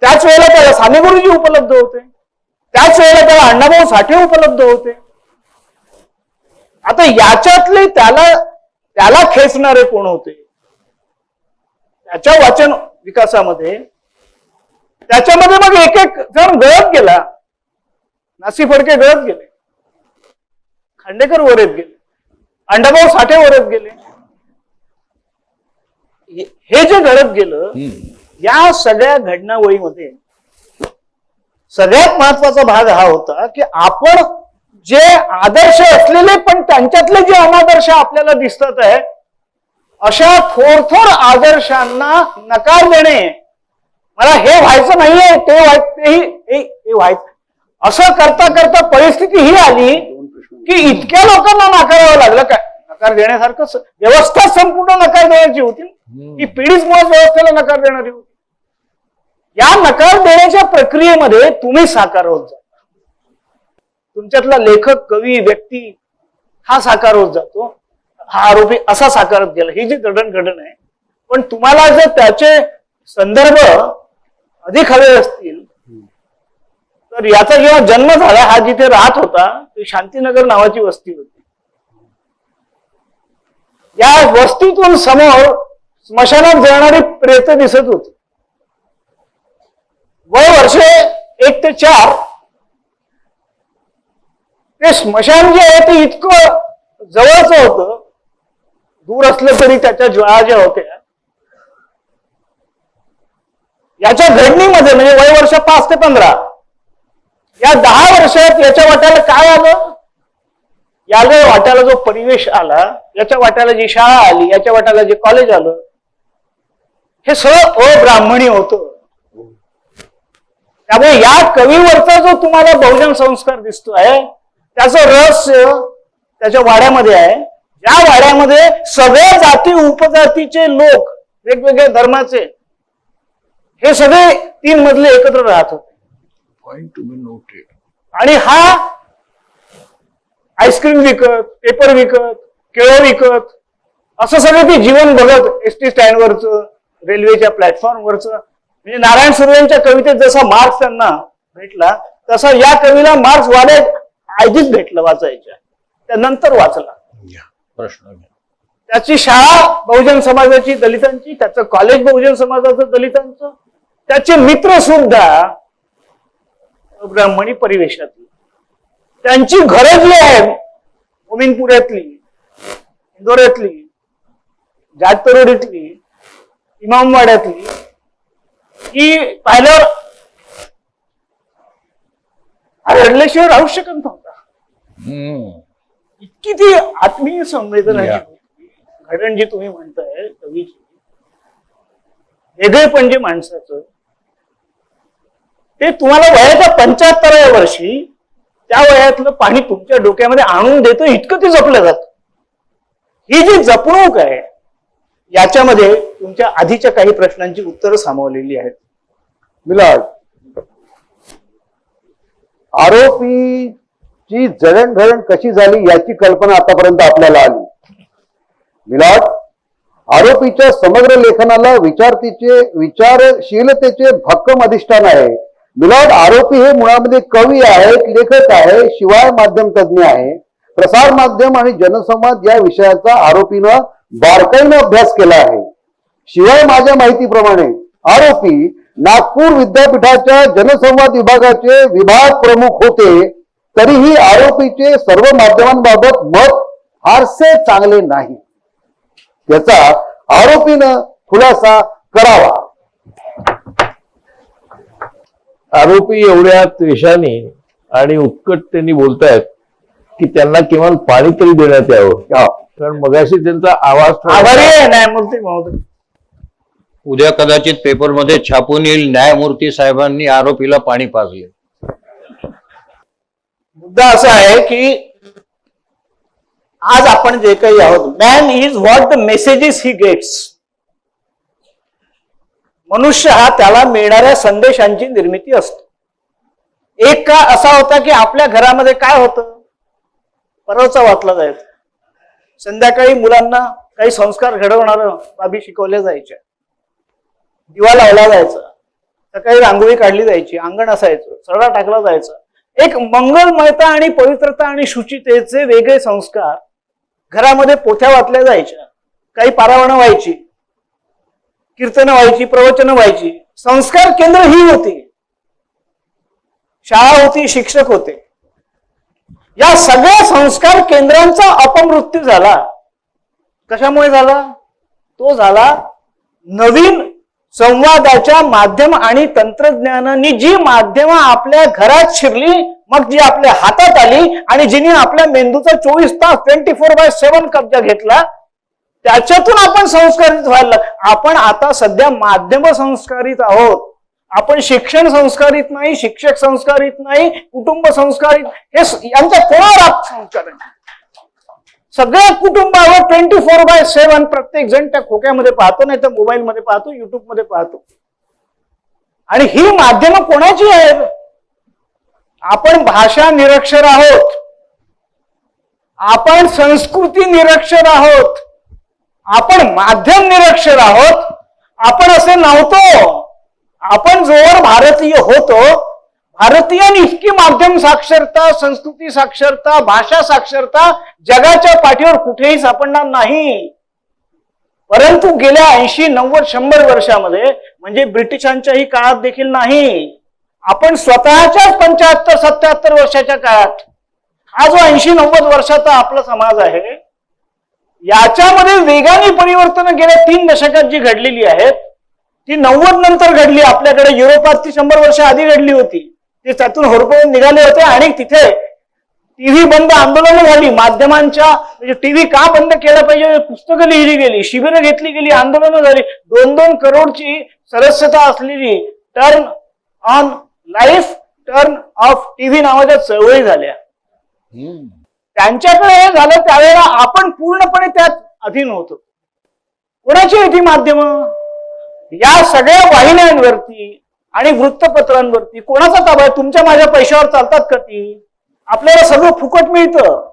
त्याच वेळेला त्याला साने गुरुजी उपलब्ध होते, त्याच वेळेला त्याला अण्णाभाऊ साठे उपलब्ध होते. आता याच्यातले त्याला खेचणारे कोण होते? त्याच्या वाचन विकासामध्ये त्याच्यामध्ये मग एक एक जण गळत गेला. नासी फडके गळत गेले, खांडेकर वरत गेले, अण्णाभाऊ साठे वरत गेले. हे जे घडत गेलं या सगळ्या घडणावळीमध्ये सगळ्यात महत्वाचा भाग हा होता की आपण जे आदर्श असलेले पण त्यांच्यातले जे अनादर्श आपल्याला दिसतात आहे अशा थोर आदर्शांना नकार देणे. मला हे व्हायचं नाहीये, ते व्हायचं असं करता करता परिस्थिती ही आली की इतक्या लोकांना नाकारावं लागलं. काय नकार देण्यासारखं व्यवस्था संपूर्ण नकार देण्याची होती, ही पिढीच मुळात व्यवस्थेला नकार देणारी होती. या नकार देण्याच्या प्रक्रियेमध्ये तुम्ही साकार होत जाता. तुमच्यातला लेखक, कवी, व्यक्ती हा साकार होत जातो. हा आरोपी असा साकारत गेला. ही जी जडणघडण आहे, पण तुम्हाला जर त्याचे संदर्भ अधिक हवे असतील तर याचा जेव्हा जन्म झाला, हा जिथे राहत होता ती शांतीनगर नावाची वस्ती होती. या वस्तीतून समोर स्मशानात जळणारी प्रेत दिसत होती. वय वर्षे 1 ते 4. ते स्मशान जे आहे ते इतकं जवळच होतं, दूर असलं तरी त्याच्या ज्वाळा ज्या होत्या, याच्या घडणीमध्ये म्हणजे वय वर्ष 5 ते 15 या 10 वर्षात याच्या वाट्याला काय आलं, याच्या वाट्याला जो परिवेश आला, याच्या वाट्याला जी शाळा आली, याच्या वाट्याला जे कॉलेज आलं, हे सगळं अब्राह्मणी होतं. त्यामुळे या कवीवरचा जो तुम्हाला बहुजन संस्कार दिसतोय त्याचं रहस्य त्याच्या वाड्यामध्ये आहे. या वाड्यामध्ये सगळ्या जाती उपजातीचे लोक, वेगवेगळ्या धर्माचे, हे सगळे 3 मजले एकत्र राहत होते. आणि हा आईस्क्रीम विकत, पेपर विकत, केळं विकत असं सगळं ते जीवन बघत एसटी स्टँडवरचं, रेल्वेच्या प्लॅटफॉर्मवरचं. म्हणजे नारायण सुर्वेंच्या कवितेत जसा मार्क्स त्यांना भेटला तसा या कवीला मार्क्स वाड्यात आधीच भेटलं वाचायच्या, त्यानंतर वाचला. प्रश्न घ्या. त्याची शाळा बहुजन समाजाची, दलितांची, त्याचं कॉलेज बहुजन समाजाचं, दलितांचं, त्याचे मित्र सुद्धा ब्राह्मणी परिवेशातली. त्यांची घरं जी आहेत मोमीनपुऱ्यातली, इंदोऱ्यातली, जाटतरोडीतली, इमामवाड्यातली, ही पाहिल्यावर रडल्याशिवाय राहू शकत नव्हता. इतकी ती आत्मीय संवेदनाची घडण जी तुम्ही म्हणताय कवीची, वेगळेपण जे माणसाचं, ते तुम्हाला वयाच्या 75व्या वर्षी त्या वयातलं पाणी तुमच्या डोक्यामध्ये आणून देतं, इतकं ते जपलं जातं. ही जी जपणूक आहे याच्यामध्ये तुमच्या आधीच्या काही प्रश्नांची उत्तरं सामावलेली आहेत. मिलाड, आरोपीची जडणघडण कशी झाली याची कल्पना आतापर्यंत आपल्याला आली. मिलाड, आरोपीच्या समग्र लेखनाला विचारशीलतेचे भक्कम अधिष्ठान आहे. मिलाड, आरोपी हे मुळामध्ये कवी आहेत, लेखक आहे, शिवाय माध्यम तज्ज्ञ आहे. प्रसार माध्यम आणि जनसंवाद या विषयाचा आरोपीनं बारकाईनं अभ्यास केला आहे. शिवाय माझ्या माहितीप्रमाणे आरोपी नागपूर विद्यापीठाच्या जनसंवाद विभागाचे विभाग प्रमुख होते. तरीही आरोपीचे सर्व माध्यमांबाबत मत फारसे चांगले नाही. त्याचा आरोपीनं खुलासा करावा. आरोपी एवढ्या त्वेषाने आणि उत्कटतेने बोलतायत की त्यांना किमान पाणी तरी देण्यात यावं. कारण मगाशी त्यांचा आवाज आभारी आहे न्यायमूर्ती महोदय. उद्या कदाचित पेपरमध्ये छापून येईल, न्यायमूर्ती साहेबांनी आरोपीला पाणी पाजले. मुद्दा असा आहे की आज आपण जे काही आहोत, man is what the messages he gets. मनुष्य हा त्याला मिळणाऱ्या संदेशांची निर्मिती असतो. एक काळ असा होता की आपल्या घरामध्ये काय होतं, परवचा वाचला जायचा. संध्याकाळी मुलांना काही संस्कार घडवणारं बाबी शिकवल्या जायच्या, दिवा लावला जायचा, सकाळी रांगोळी काढली जायची, अंगण असायचं, सडा टाकला जायचा. एक मंगलमयता आणि पवित्रता आणि शुचितेचे वेगळे संस्कार घरामध्ये पोथ्या वाचल्या जायच्या, काही पारावणं व्हायची, कीर्तनं व्हायची, प्रवचनं व्हायची. संस्कार केंद्र ही होती, शाळा होती, शिक्षक होते. या सगळ्या संस्कार केंद्रांचा अपमृत्यू झाला. कशामुळे झाला? तो झाला नवीन संवादाच्या माध्यम आणि तंत्रज्ञानाने जी माध्यम आपल्या घरात शिरली, मग जी आपल्या हातात आली आणि जिने आपल्या मेंदूचा 24 तास 24/7 कब्जा घेतला, त्याच्यातून आपण संस्कारित व्हायला. आपण आता सध्या माध्यम संस्कारित आहोत. आपण शिक्षण संस्कारित नाही, शिक्षक संस्कारित नाही, कुटुंब संस्कारित, हे यांच्या कोणावर संस्कार आहे. सगळ्या कुटुंबावर 24/7 प्रत्येक जण त्या खोक्यामध्ये पाहतो, नाही तर मोबाईल मध्ये पाहतो, युट्यूब मध्ये पाहतो. आणि ही माध्यमं कोणाची आहेत? आपण भाषा निरक्षर आहोत, आपण संस्कृती निरक्षर आहोत, आपण माध्यम निरक्षर आहोत. आपण असे नव्हतो. आपण जोवर भारतीय होतो, भारतीयांनी इतकी माध्यम साक्षरता, संस्कृती साक्षरता, भाषा साक्षरता जगाच्या पाठीवर कुठेही सापडणार नाही. परंतु गेल्या 80, 90, 100 वर्षामध्ये म्हणजे ब्रिटिशांच्याही काळात देखील नाही, आपण स्वतःच्याच 75, 77 वर्षाच्या काळात हा जो 80, 90 वर्षाचा आपला समाज आहे, याच्यामध्ये वेगाने परिवर्तन गेल्या 3 दशकात जी घडलेली आहेत ती 90 नंतर घडली. आपल्याकडे युरोपात ती 100 वर्ष आधी घडली होती. ते त्यातून होरपळून निघाले होते आणि तिथे टीव्ही बंद आंदोलनं झाली. माध्यमांच्या म्हणजे टीव्ही का बंद केला पाहिजे, पुस्तकं लिहिली गेली, शिबिरं घेतली गेली, आंदोलनं झाली. 2-2 करोडची सदस्यता असलेली turn on life, turn off TV नावाच्या चळवळी झाल्या. त्यांच्याकडे हे झालं त्यावेळेला आपण पूर्णपणे त्यात अधीन होतो. कोणाची आहे ती माध्यमं? या सगळ्या वाहिन्यांवरती आणि वृत्तपत्रांवरती कोणाचा ताबा आहे? तुमच्या माझ्या पैशावर चालतात का ती? आपल्याला सगळं फुकट मिळतं.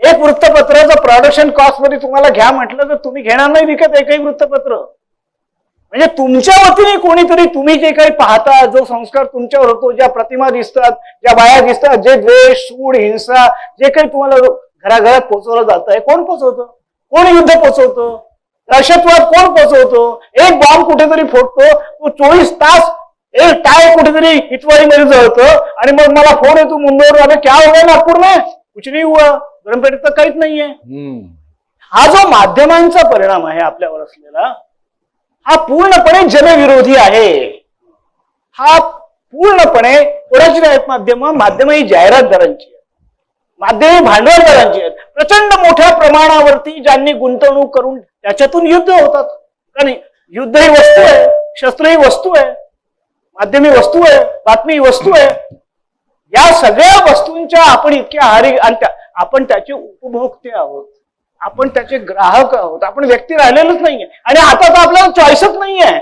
एक वृत्तपत्राचं प्रोडक्शन कॉस्ट मध्ये तुम्हाला घ्या म्हटलं तर तुम्ही घेणार नाही विकत एकही वृत्तपत्र. म्हणजे तुमच्या वतीने कोणीतरी तुम्ही जे काही पाहता, जो संस्कार तुमच्यावर होतो, ज्या प्रतिमा दिसतात, ज्या बाया दिसतात, जे द्वेष, सूड, हिंसा जे काही तुम्हाला घराघरात पोहोचवलं जात आहे, कोण पोहोचवतं? कोण युद्ध पोहोचवतं? दहशतवाद कोण पोहोचवतो? एक बॉम्ब कुठेतरी फुटतो, तो 24 तास एक टाय कुठेतरी इटवाडीमध्ये जळतं आणि मग मला फोन येतो मुंबईवर आले, क्या हो गया नागपूर में? कुछ नहीं हुआ. गरमपेठेत तर काहीच नाहीये. हा जो माध्यमांचा परिणाम आहे आपल्यावर असलेला, हा पूर्णपणे जनविरोधी आहे. हा पूर्णपणे कोणाची आहेत माध्यम? माध्यम ही जाहिरातदारांची आहेत, माध्यम ही भांडवलदारांची आहेत. प्रचंड मोठ्या प्रमाणावरती ज्यांनी गुंतवणूक करून त्याच्यातून युद्ध होतात. कारण युद्ध ही वस्तू आहे, शस्त्र ही वस्तू आहे, माध्यम ही वस्तू आहे, बातमी ही वस्तू आहे. या सगळ्या वस्तूंच्या आपण इतक्या आहारी आणि आपण त्याचे उपभोक्ते आहोत, आपण त्याचे ग्राहक आहोत. आपण व्यक्ती राहिलेलोच नाहीये आणि आता तर आपल्याला चॉईसच नाहीये.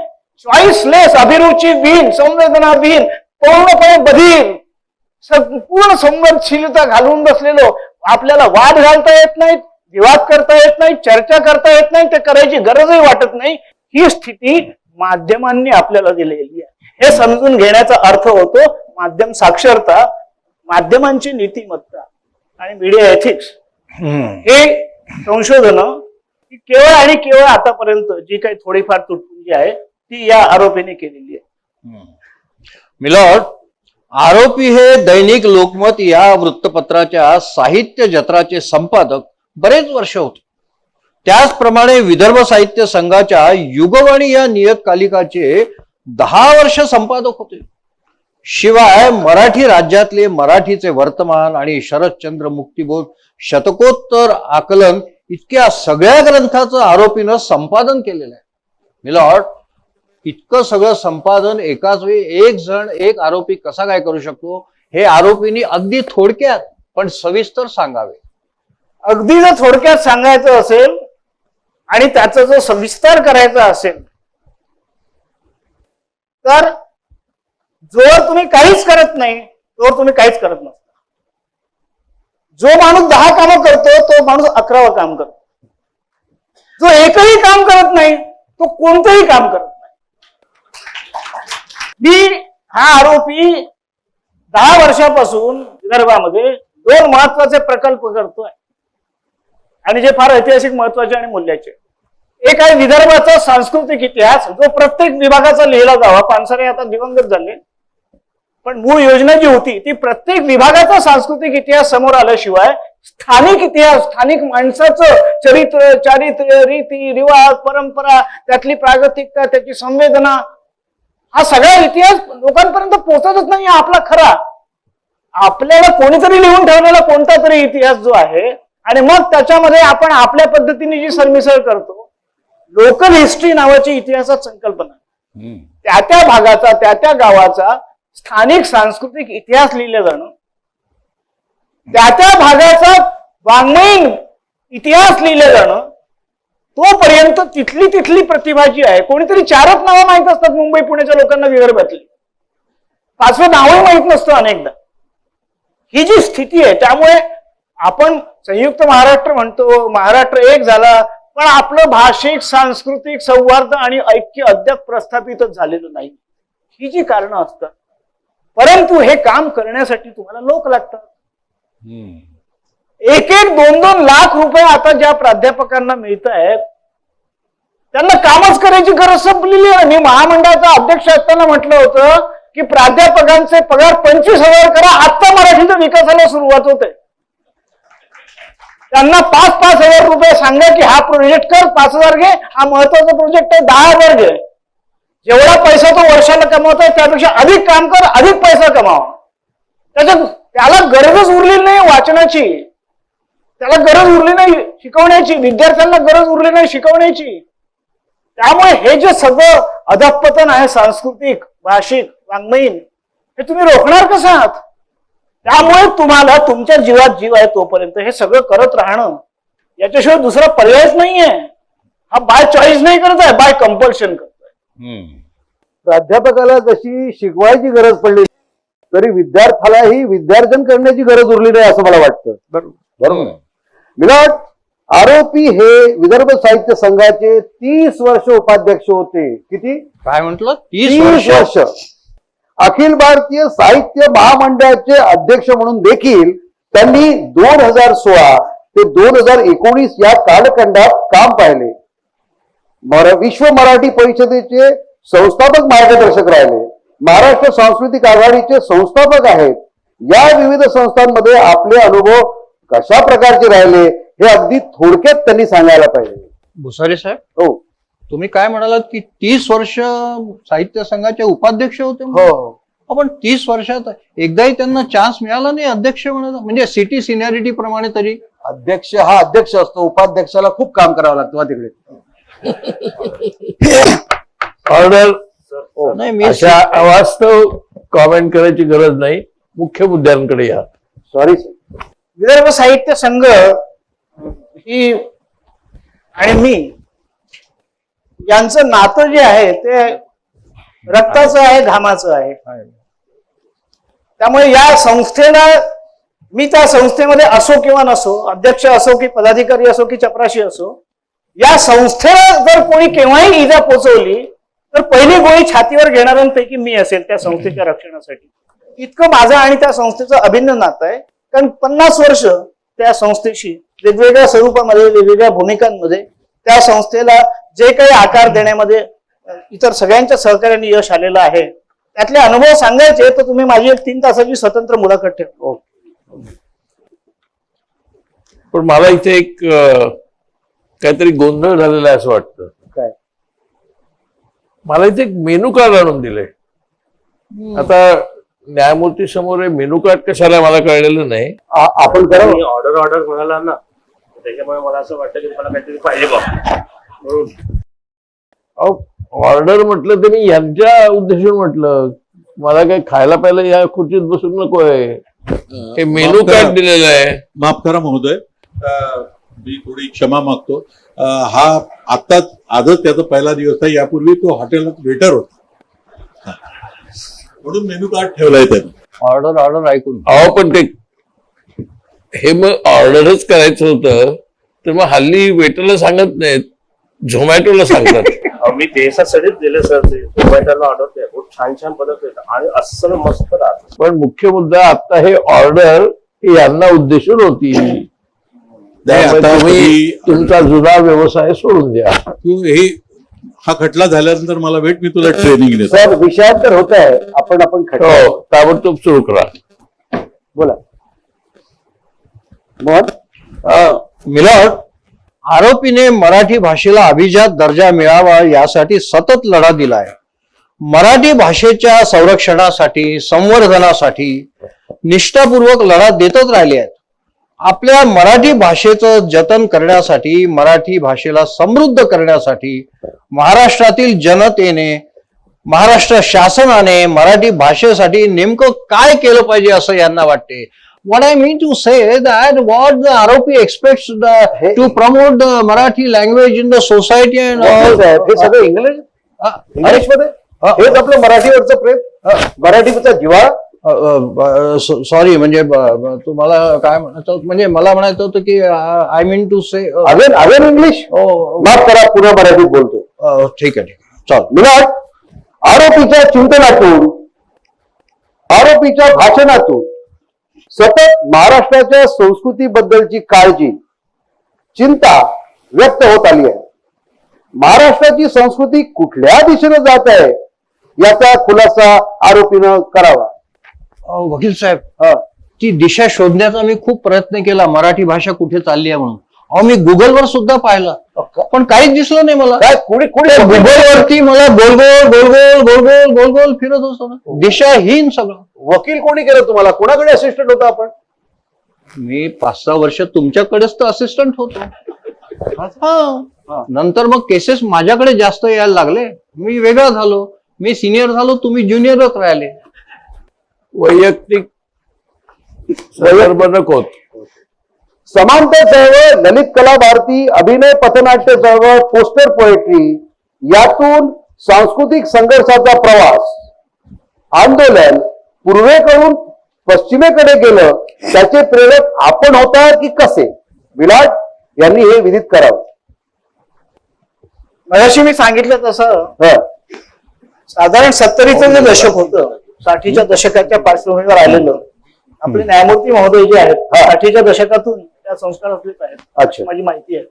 चॉईसलेस, अभिरुची विहीन, संवेदना विहीन, पूर्णपणे बधीर, पूर्ण संवेदनशीलता घालून बसलेलो. आपल्याला वाद घालता येत नाहीत, विवाद करता येत नाही, चर्चा करता येत नाही, ते करायची गरजही वाटत नाही. ही स्थिती माध्यमांनी आपल्याला दिलेली आहे. हे समजून घेण्याचा अर्थ होतो माध्यम साक्षरता, माध्यमांची नीतिमत्ता आणि मीडिया एथिक्स. हे संशोधनं केवळ आणि केवळ आतापर्यंत जी काही थोडीफार तुटपुंजी आहे ती या आरोपीने केलेली आहे. मिलॉर्ड, आरोपी हे दैनिक लोकमत या वृत्तपत्राच्या साहित्य जत्राचे संपादक बरेच वर्ष होते. त्याचप्रमाणे विदर्भ साहित्य संघाच्या युगवाणी या नियतकालिकाचे 10 वर्ष संपादक होते. शिवाय मराठी राज्यातले मराठीचे वर्तमान आणि शरदचंद्र मुक्तिबोध शतकोत्तर आकलन इतक्या सगळ्या ग्रंथाचं आरोपीनं संपादन केलेलं आहे. मिलॉर्ड, इतकं सगळं संपादन एकाच वेळी एक जण, एक आरोपी कसा काय करू शकतो, हे आरोपींनी अगदी थोडक्यात पण सविस्तर सांगावे. अगदी जर थोडक्यात सांगायचं असेल आणि त्याचा जो सविस्तर करायचा असेल तर जोवर तुम्ही काहीच करत नाही तोवर तुम्ही काहीच करत नसता. जो माणूस 10 कामं करतो तो माणूस 11वं काम करतो. जो एकही काम करत नाही तो कोणतंही काम करत नाही. हा आरोपी 10 वर्षापासून विदर्भामध्ये 2 महत्वाचे प्रकल्प करतोय आणि जे फार ऐतिहासिक महत्वाचे आणि मूल्याचे. एक आहे विदर्भाचा सांस्कृतिक इतिहास, जो प्रत्येक विभागाचा लिहिला जावा. पानसरे आता दिवंगत झाले, पण मूळ योजना जी होती ती प्रत्येक विभागाचा सांस्कृतिक इतिहास समोर आल्याशिवाय स्थानिक इतिहास, स्थानिक माणसाचं चरित्र, चारित्र्य, रीती रिवाज, परंपरा, त्यातली प्रागतिकता, त्याची संवेदना, हा सगळा इतिहास लोकांपर्यंत पोहोचतच नाही. आपला खरा आपल्याला कोणीतरी लिहून ठेवलेला कोणता तरी इतिहास जो आहे आणि मग त्याच्यामध्ये आपण आपल्या पद्धतीने जी सरमिसळ करतो, लोकल हिस्ट्री नावाची इतिहासात संकल्पना. त्या त्या भागाचा, त्या त्या गावाचा स्थानिक सांस्कृतिक इतिहास लिहिलं जाणं, त्या त्या भागाचा वाङ्मयीन इतिहास लिहिलं जाणं, तोपर्यंत तिथली प्रतिभा जी आहे, कोणीतरी 4च नावं माहित असतात मुंबई पुण्याच्या लोकांना विदर्भातली, 5वं नावही माहित नसतं अनेकदा. ही जी स्थिती आहे, त्यामुळे आपण संयुक्त महाराष्ट्र म्हणतो, महाराष्ट्र एक झाला, पण आपलं भाषिक सांस्कृतिक सौहार्द आणि ऐक्य अद्याप प्रस्थापितच झालेलं नाही. ही जी कारणं असतात. परंतु हे काम करण्यासाठी तुम्हाला लोक लागतात. 1-1, 2-2 लाख रुपये आता ज्या प्राध्यापकांना मिळत आहेत त्यांना कामच करायची गरज संपलेली आहे. मी महामंडळाचा अध्यक्ष असताना म्हटलं होतं की प्राध्यापकांचे पगार 25,000 करा. आत्ता मराठीच्या विकासाला सुरुवात होते. त्यांना 5,000 रुपये सांगा की हा प्रोजेक्ट कर, 5,000 घे, हा महत्वाचा प्रोजेक्ट आहे, 10,000 घे. जेवढा पैसा तो वर्षाला कमावतोय त्यापेक्षा अधिक काम कर, अधिक पैसा कमावा. त्याला गरजच उरलेली नाही वाचनाची, त्याला गरज उरली नाही शिकवण्याची, विद्यार्थ्यांना गरज उरली नाही शिकवण्याची. त्यामुळे हे जे सगळं अधःपतन आहे सांस्कृतिक, भाषिक, वाङ्मयीन, हे तुम्ही रोखणार कसं आहात? त्यामुळे तुम्हाला तुमच्या जीवात जीव आहे तोपर्यंत हे सगळं करत राहणं, याच्याशिवाय दुसरा पर्यायच नाहीये. हा बाय चॉईस नाही करत आहे, बाय कंपल्शन करतोय. प्राध्यापकाला जशी शिकवायची गरज पडली तरी विद्यार्थ्यालाही विद्यार्जन करण्याची गरज उरली नाही असं मला वाटतं. बरोबर. मिलॉट, आरोपी हे विदर्भ साहित्य संघाचे 30 वर्ष उपाध्यक्ष होते. किती? काय म्हटलं? 30 वर्ष. अखिल भारतीय साहित्य महामंडळाचे अध्यक्ष म्हणून देखील त्यांनी 2016 ते 2019 या कालखंडात काम पाहिले. विश्व मराठी परिषदेचे संस्थापक मार्गदर्शक राहिले. महाराष्ट्र सांस्कृतिक आघाडीचे संस्थापक आहेत. या विविध संस्थांमध्ये आपले अनुभव कशा प्रकारचे राहिले हे अगदी थोडक्यात त्यांनी सांगायला पाहिजे. भुसारे साहेब, हो तुम्ही काय म्हणालात की 30 वर्ष साहित्य संघाचे उपाध्यक्ष होते? हो. आपण 30 वर्षात एकदाही त्यांना चान्स मिळाला नाही अध्यक्ष म्हणाला, म्हणजे सिटी सिनियरिटी प्रमाणे तरी? अध्यक्ष हा अध्यक्ष असतो, उपाध्यक्षाला खूप काम करावं लागतं तिकडे. ऑर्डर. नाही, मी अशा अवास्तव कॉमेंट करायची गरज नाही. मुख्य मुद्द्यांकडे या. Sorry sir. विदर्भ साहित्य संघ ही आणि मी यांचं नातं जे आहे ते रक्ताचं आहे, घामाचं आहे. त्यामुळे या संस्थेला, मी त्या संस्थेमध्ये असो किंवा नसो, अध्यक्ष असो की पदाधिकारी असो की चपराशी असो, या संस्थेला जर कोणी केव्हाही इजा पोचवली तर पहिली गोळी छातीवर घेणाऱ्यांपैकी मी असेल त्या संस्थेच्या रक्षणासाठी. इतकं माझं आणि त्या संस्थेचं अभिन्न नातं आहे. कारण 50 वर्ष त्या संस्थेशी वेगवेगळ्या स्वरूपामध्ये, वेगवेगळ्या भूमिकांमध्ये त्या संस्थेला जे काही आकार देण्यामध्ये इतर सगळ्यांच्या सहकार्याने यश आलेलं आहे, त्यातले अनुभव सांगायचे तर तुम्ही माझी एक 3 तासाची स्वतंत्र मुलाखत ठेवा. पण मला इथे एक काहीतरी गोंधळ झालेला आहे असं वाटतं. काय? मला इथे एक मेनू कार्ड आणून दिलंय. आता न्यायमूर्ती समोर मेनू कार्ड कशाला मला कळलेलं नाही. आपण करा. ऑर्डर म्हणाला ना, त्याच्यामुळे मला असं वाटतं की मला काहीतरी पाहिजे बा. ऑर्डर म्हटलं तर मी यांच्या उद्देशून म्हटलं, मला काही खायला प्यायला या खुर्चीत बसून नकोय. हे मेनू कार्ड दिलेलं आहे. माफ करा महोदय, मी थोडी क्षमा मागतो. हा आजच त्याचा पहिला दिवस आहे. यापूर्वी तो हॉटेलात वेटर होता, म्हणून मेनू कार्ड ठेवलाय त्यांनी. ऑर्डर ऐकून. अहो पण ते हे मग ऑर्डरच करायचं होतं तर मग हल्ली वेटरला सांगत नाहीत, झोमॅटोला सांगतात. मी देशासाठीच दिले सर, ते झोमॅटोला ऑर्डर द्या, खूप छान छान पदार्थ येतात आणि अस्सल मस्त राहतात. पण मुख्य मुद्दा आता हे ऑर्डर यांना उद्देशून होती. त्यामुळे तुम्ही तुमचा जुना व्यवसाय सोडून द्या. तू हे हा खटला झाल्यानंतर मला भेट, मी तुला ट्रेनिंग देतो. सर विषयांतर होत आहे. आपण खटला. हो, ताबडतोब सुरू करा. बोला. मग मिलॉट, आरोपीने मराठी भाषेला अभिजात दर्जा मिळावा यासाठी सतत लढा दिलाय. मराठी भाषेच्या संरक्षणासाठी, संवर्धनासाठी निष्ठापूर्वक लढा देतच राहिले आहेत. आपल्या मराठी भाषेचं जतन करण्यासाठी, मराठी भाषेला समृद्ध करण्यासाठी महाराष्ट्रातील जनतेने, महाराष्ट्र शासनाने मराठी भाषेसाठी नेमकं काय केलं पाहिजे असं यांना वाटते? What I mean to say that what the ROP expects to promote the Marathi language in the society and all. हे सगळं इंग्लिश मध्ये हेच आपलं मराठीवरचं प्रेम, मराठीचा जिव्हाळा. सॉरी, म्हणजे तुम्हाला काय म्हणायचं, म्हणजे मला म्हणायचं होतं की I mean to say again English. माफ करा, पुन्हा मराठीत बोलतो. ठीक आहे. चल मिलॉट, आरोपीच्या चिंतनातून, आरोपीच्या भाषणातून सतत महाराष्ट्राच्या संस्कृतीबद्दलची काळजी, चिंता व्यक्त होत आली आहे. महाराष्ट्राची संस्कृती कुठल्या दिशेने जात आहे याचा खुलासा आरोपीनं करावा. वकील साहेब, हा. ती दिशा शोधण्याचा मी खूप प्रयत्न केला, मराठी भाषा कुठे चालली आहे म्हणून. मी गुगलवर सुद्धा पाहिलं, पण काहीच दिसलं नाही मला. काय कुणी गुगलवरती मला गोल गोल गोल गोल गोल गोल गोल गोल फिरत असतो, दिशाहीन सगळं. वकील कोणी केलं तुम्हाला? कोणाकडे असिस्टंट होता आपण? मी 5-6 वर्ष तुमच्याकडेच तर असिस्टंट होतो. हा. नंतर मग केसेस माझ्याकडे जास्त यायला लागले, मी वेगळा झालो, मी सिनियर झालो, तुम्ही ज्युनियरच राहिले. वैयक्तिक संदर्भ नको. समांतर चळवळ, ललित कला भारती, अभिनय पथनाट्य चळवळ, पोस्टर पोएट्री यातून सांस्कृतिक संघर्षाचा प्रवास, आंदोलन पूर्वेकडून पश्चिमेकडे गेलं, त्याचे प्रेरक आपण होता की कसे? विलाट यांनी हे विदित करावं. मगाशी मी सांगितलं तसं साधारण 70चं जे दशक होतं, 60च्या दशकाच्या पार्श्वभूमीवर आलेलं, आपले न्यायमूर्ती महोदय जे आहेत 60च्या दशकातून त्या संस्कारातलेच आहेत. अच्छा. माझी माहिती आहे.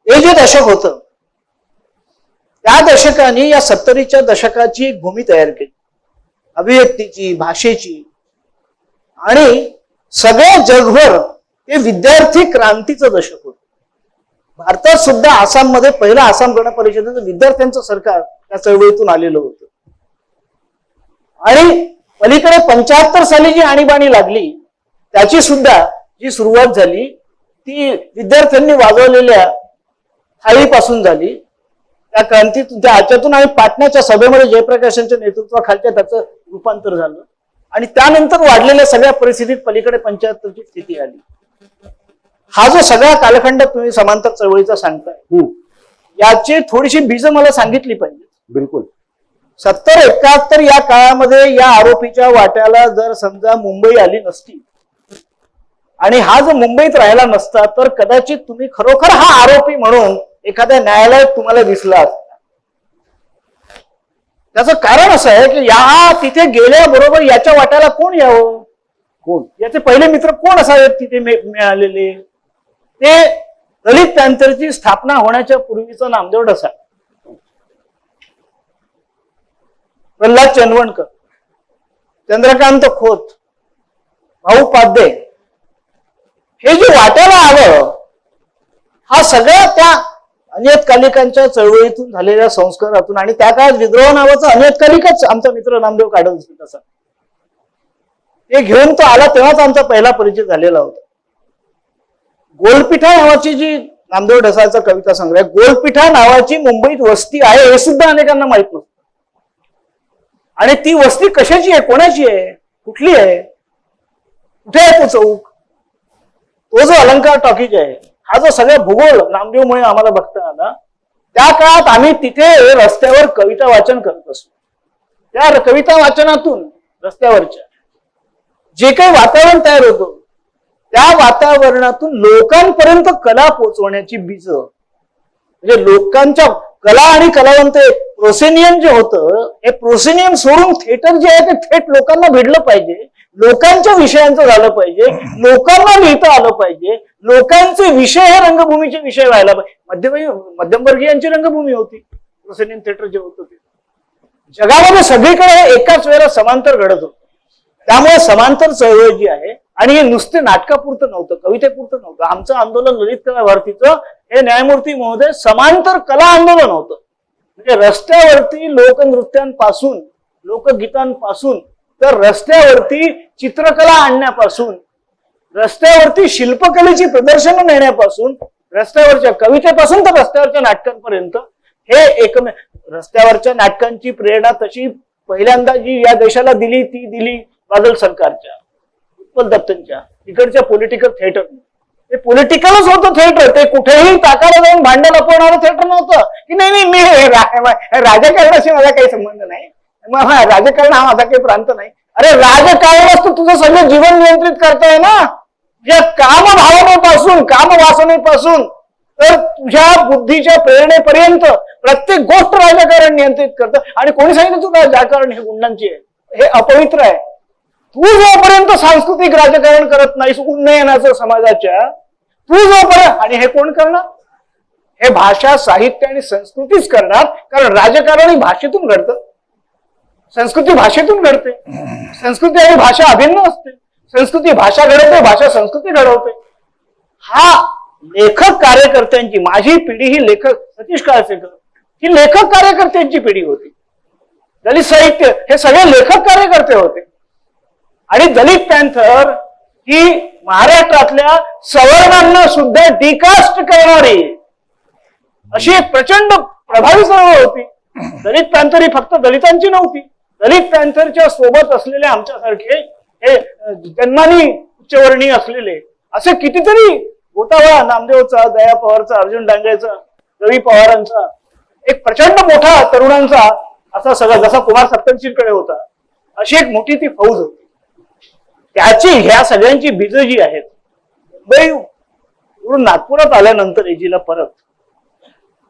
हे जे दशक होतं, त्या दशकाने या 70च्या दशकाची एक भूमी तयार केली, अभिव्यक्तीची, भाषेची, आणि सगळ्या जगभर ते विद्यार्थी क्रांतीचं दशक होतं. भारतात सुद्धा आसाममध्ये पहिलं आसाम गण परिषदेचं विद्यार्थ्यांचं सरकार त्या चळवळीतून आलेलं होतं. आणि पलीकडे 75 साली जी आणीबाणी लागली, त्याची सुद्धा जी सुरुवात झाली ती विद्यार्थ्यांनी वाजवलेल्या थाळीपासून झाली. त्या क्रांतीतून, त्या ह्याच्यातून आणि पाटण्याच्या सभेमध्ये जयप्रकाशांच्या नेतृत्वाखालच्या त्याचं रूपांतर झालं. आणि त्यानंतर वाढलेल्या सगळ्या परिस्थितीत पलीकडे 75ची स्थिती आली. हा जो सगळा कालखंड तुम्ही समांतर चळवळीचा सांगताय, याची थोडीशी बीज मला सांगितली पाहिजे. बिलकुल. 70-71 या काळामध्ये या आरोपीच्या वाट्याला जर समजा मुंबई आली नसती आणि हा जर मुंबईत राहिला नसता, तर कदाचित तुम्ही खरोखर हा आरोपी म्हणून एखाद्या न्यायालयात तुम्हाला दिसला असता. त्याचं कारण असं आहे की या तिथे गेल्याबरोबर याच्या वाट्याला कोण यावं, कोण याचे पहिले मित्र कोण असावेत तिथे मिळालेले? ते दलित पॅंथरची स्थापना होण्याच्या पूर्वीचा नामदेव ढसा, प्रल्हाद चंदवणकर, चंद्रकांत खोत, भाऊ पाध्ये, हे जे वाट्याला आलं, हा सगळ्या त्या अनियतकालिकांच्या चळवळीतून झालेल्या संस्कारातून. आणि त्या काळात विद्रोह नावाचा अनियतकालिकच आमचा मित्र नामदेव काढत तसा, ते घेऊन तो आला, तेव्हाच आमचा पहिला परिचय झालेला होता. गोलपिठा नावाची जी नामदेव ढसाचा कविता संग्रह, गोलपिठा नावाची मुंबईत वस्ती आहे हे सुद्धा अनेकांना माहित नसतं. आणि ती वस्ती कशाची आहे, कोणाची आहे, कुठली आहे, कुठे आहे तो चौक, तो जो अलंकार टॉकीज आहे, हा जो सगळा भूगोल नामदेवमुळे आम्हाला बघता आला. त्या काळात आम्ही तिथे रस्त्यावर कविता वाचन करत असतो. त्या कविता वाचनातून रस्त्यावरच्या जे काही वातावरण तयार होतं, त्या वातावरणातून लोकांपर्यंत कला पोहोचवण्याची बीज, म्हणजे लोकांच्या कला आणि कलावंत प्रोसेनियम जे होतं, हे प्रोसेनियम सोडून थिएटर जे आहे ते थेट लोकांना भिडलं पाहिजे, लोकांच्या विषयांचं झालं पाहिजे, लोकांना लिहिता आलं पाहिजे, लोकांचे विषय हे रंगभूमीचे विषय व्हायला पाहिजे. मध्यमवर्गीयांची रंगभूमी होती प्रोसेनियम थिएटर जे होतं ते. जगामध्ये सगळीकडे एकाच वेळेला समांतर घडत होतं. त्यामुळे समांतर चळवळ जी आहे, आणि हे नुसते नाटकापुरतं नव्हतं, कवितेपुरतं नव्हतं. आमचं आंदोलन ललित कला भारतीचं हे न्यायमूर्ती महोदय समांतर कला आंदोलन होतं. म्हणजे रस्त्यावरती लोकनृत्यांपासून, लोकगीतांपासून, तर रस्त्यावरती चित्रकला आणण्यापासून, रस्त्यावरती शिल्पकलेची प्रदर्शनं नेण्यापासून, रस्त्यावरच्या कवितेपासून तर रस्त्यावरच्या नाटकांपर्यंत हे रस्त्यावरच्या नाटकांची प्रेरणा तशी पहिल्यांदा जी या देशाला दिली ती दिली बादल सरकारच्या, उत्पल दत्तनच्या इकडच्या पॉलिटिकल थिएटर. ते पॉलिटिकलच होतं थिएटर. ते कुठेही ताकाला जाऊन भांडण लपवणारं थिएटर नव्हतं की नाही मी राजकारणाशी माझा काही संबंध नाही, मग राजकारण हा माझा काही प्रांत नाही. अरे राजकारणाच तर तुझं सगळं जीवन नियंत्रित करताय ना, या कामभावनेपासून, कामवासनेपासून तर तुझ्या बुद्धीच्या प्रेरणेपर्यंत प्रत्येक गोष्ट राजकारण नियंत्रित करतं. आणि कोणी सांगितलं तुला राजकारण हे गुंडांची आहे, हे अपवित्र आहे. तू जोपर्यंत सांस्कृतिक राजकारण करत नाहीस उन्नयनाचं समाजाच्या, तू जोपर्यंत, आणि हे कोण करणार, हे भाषा साहित्य आणि संस्कृतीच करणार, कारण राजकारण ही भाषेतून घडतं, संस्कृती भाषेतून घडते, संस्कृती आणि भाषा अभिन्न असते, संस्कृती भाषा घडवते, भाषा संस्कृती घडवते. हा लेखक कार्यकर्त्यांची, माझी पिढी ही लेखक, सतीश काळसेकर ही लेखक कार्यकर्त्यांची पिढी होती. दलित साहित्य हे सगळे लेखक कार्यकर्ते होते. आणि दलित पॅन्थर ही महाराष्ट्रातल्या सवर्णांना सुद्धा डिकास्ट करणारी अशी एक प्रचंड प्रभावी चळवळ होती. दलित पॅन्थर ही फक्त दलितांची नव्हती. दलित पॅन्थरच्या सोबत असलेले आमच्यासारखे हे जन्मानी उच्चवर्णीय असलेले असे कितीतरी गोतावळा, नामदेवचा, दया पवारचा, अर्जुन डांगरेचा, रवी पवारांचा एक प्रचंड मोठा तरुणांचा असा सगळा, जसा कुमार सत्तनशीलकडे होता, अशी एक मोठी ती फौज होती. त्याची ह्या सगळ्यांची बीज जी आहेत, मुंबईवरून नागपुरात आल्यानंतर एजीला परत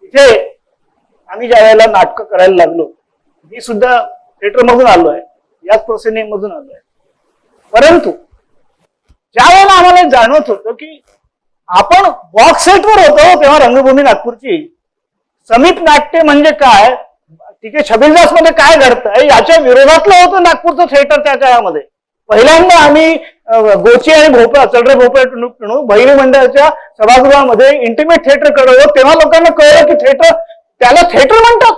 इथे आम्ही ज्या वेळेला नाटकं करायला लागलो, मी सुद्धा थिएटर मधून आलो आहे, याच प्रोसेसिंग मधून आलो आहे. परंतु ज्या वेळेला आम्हाला जाणवत होतं की आपण बॉक्स सेटवर होतो, तेव्हा रंगभूमी नागपूरची समीप नाट्य म्हणजे काय, तिथे छबिलदास मध्ये काय घडतंय याच्या विरोधातलं होतं नागपूरचं थिएटर त्या काळामध्ये. पहिल्यांदा आम्ही गोची आणि भोपळा, चलरे भोपळा टुणूक भैरी मंडळाच्या सभागृहामध्ये इंटिमेट थिएटर करत, तेव्हा लोकांना कळलं की थिएटर, त्याला थिएटर म्हणतात,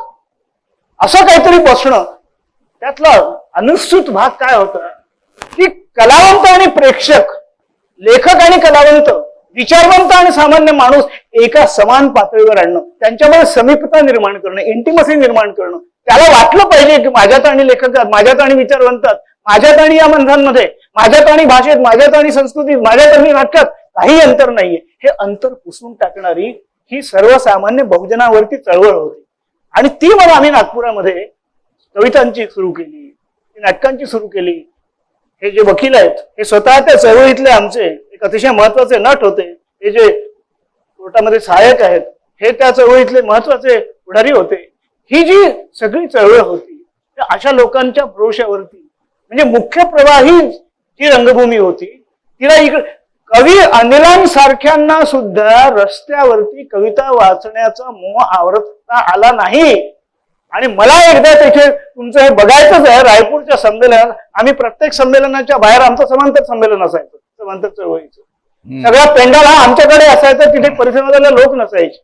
असं काहीतरी बसणं. त्यातला अनुसूत भाग काय होता की कलावंत आणि प्रेक्षक, लेखक आणि कलावंत, विचारवंत आणि सामान्य माणूस एका समान पातळीवर आणणं, त्यांच्यामध्ये समीपता निर्माण करणं, इंटिमसी निर्माण करणं. त्याला वाटलं पाहिजे की माझ्यात आणि लेखकात, माझ्यात आणि विचारवंतात, माझ्यात आणि या बंधांमध्ये, माझ्यात आणि भाषेत, माझ्यात आणि संस्कृतीत, माझ्यात आणि नाटकात काही अंतर नाहीये. हे अंतर पुसून टाकणारी ही सर्वसामान्य बहुजनावरती चळवळ होती. आणि ती मला आम्ही नागपुरामध्ये कवितांची सुरू केली, नाटकांची सुरू केली. हे जे वकील आहेत हे स्वतः त्या चळवळीतले आमचे एक अतिशय महत्वाचे नट होते. हे जे कोर्टामध्ये सहाय्यक आहेत हे त्या चळवळीतले महत्वाचे पुढारी होते. ही जी सगळी चळवळ होती अशा लोकांच्या भरोश्यावरती, म्हणजे मुख्य प्रवाही जी रंगभूमी होती तिला इकडे कवी अनिलांसारख्यांना सुद्धा रस्त्यावरती कविता वाचण्याचा मोह आवरता आला नाही. आणि मला एकदा तिथे तुमचं हे बघायचंच आहे, रायपूरच्या संमेलनात आम्ही प्रत्येक संमेलनाच्या बाहेर आमचं समांतर संमेलन असायचं, समांतर चळवळीचं. सगळा पेंडाल हा आमच्याकडे असायचा, तिथे परिसराला लोक नसायचे.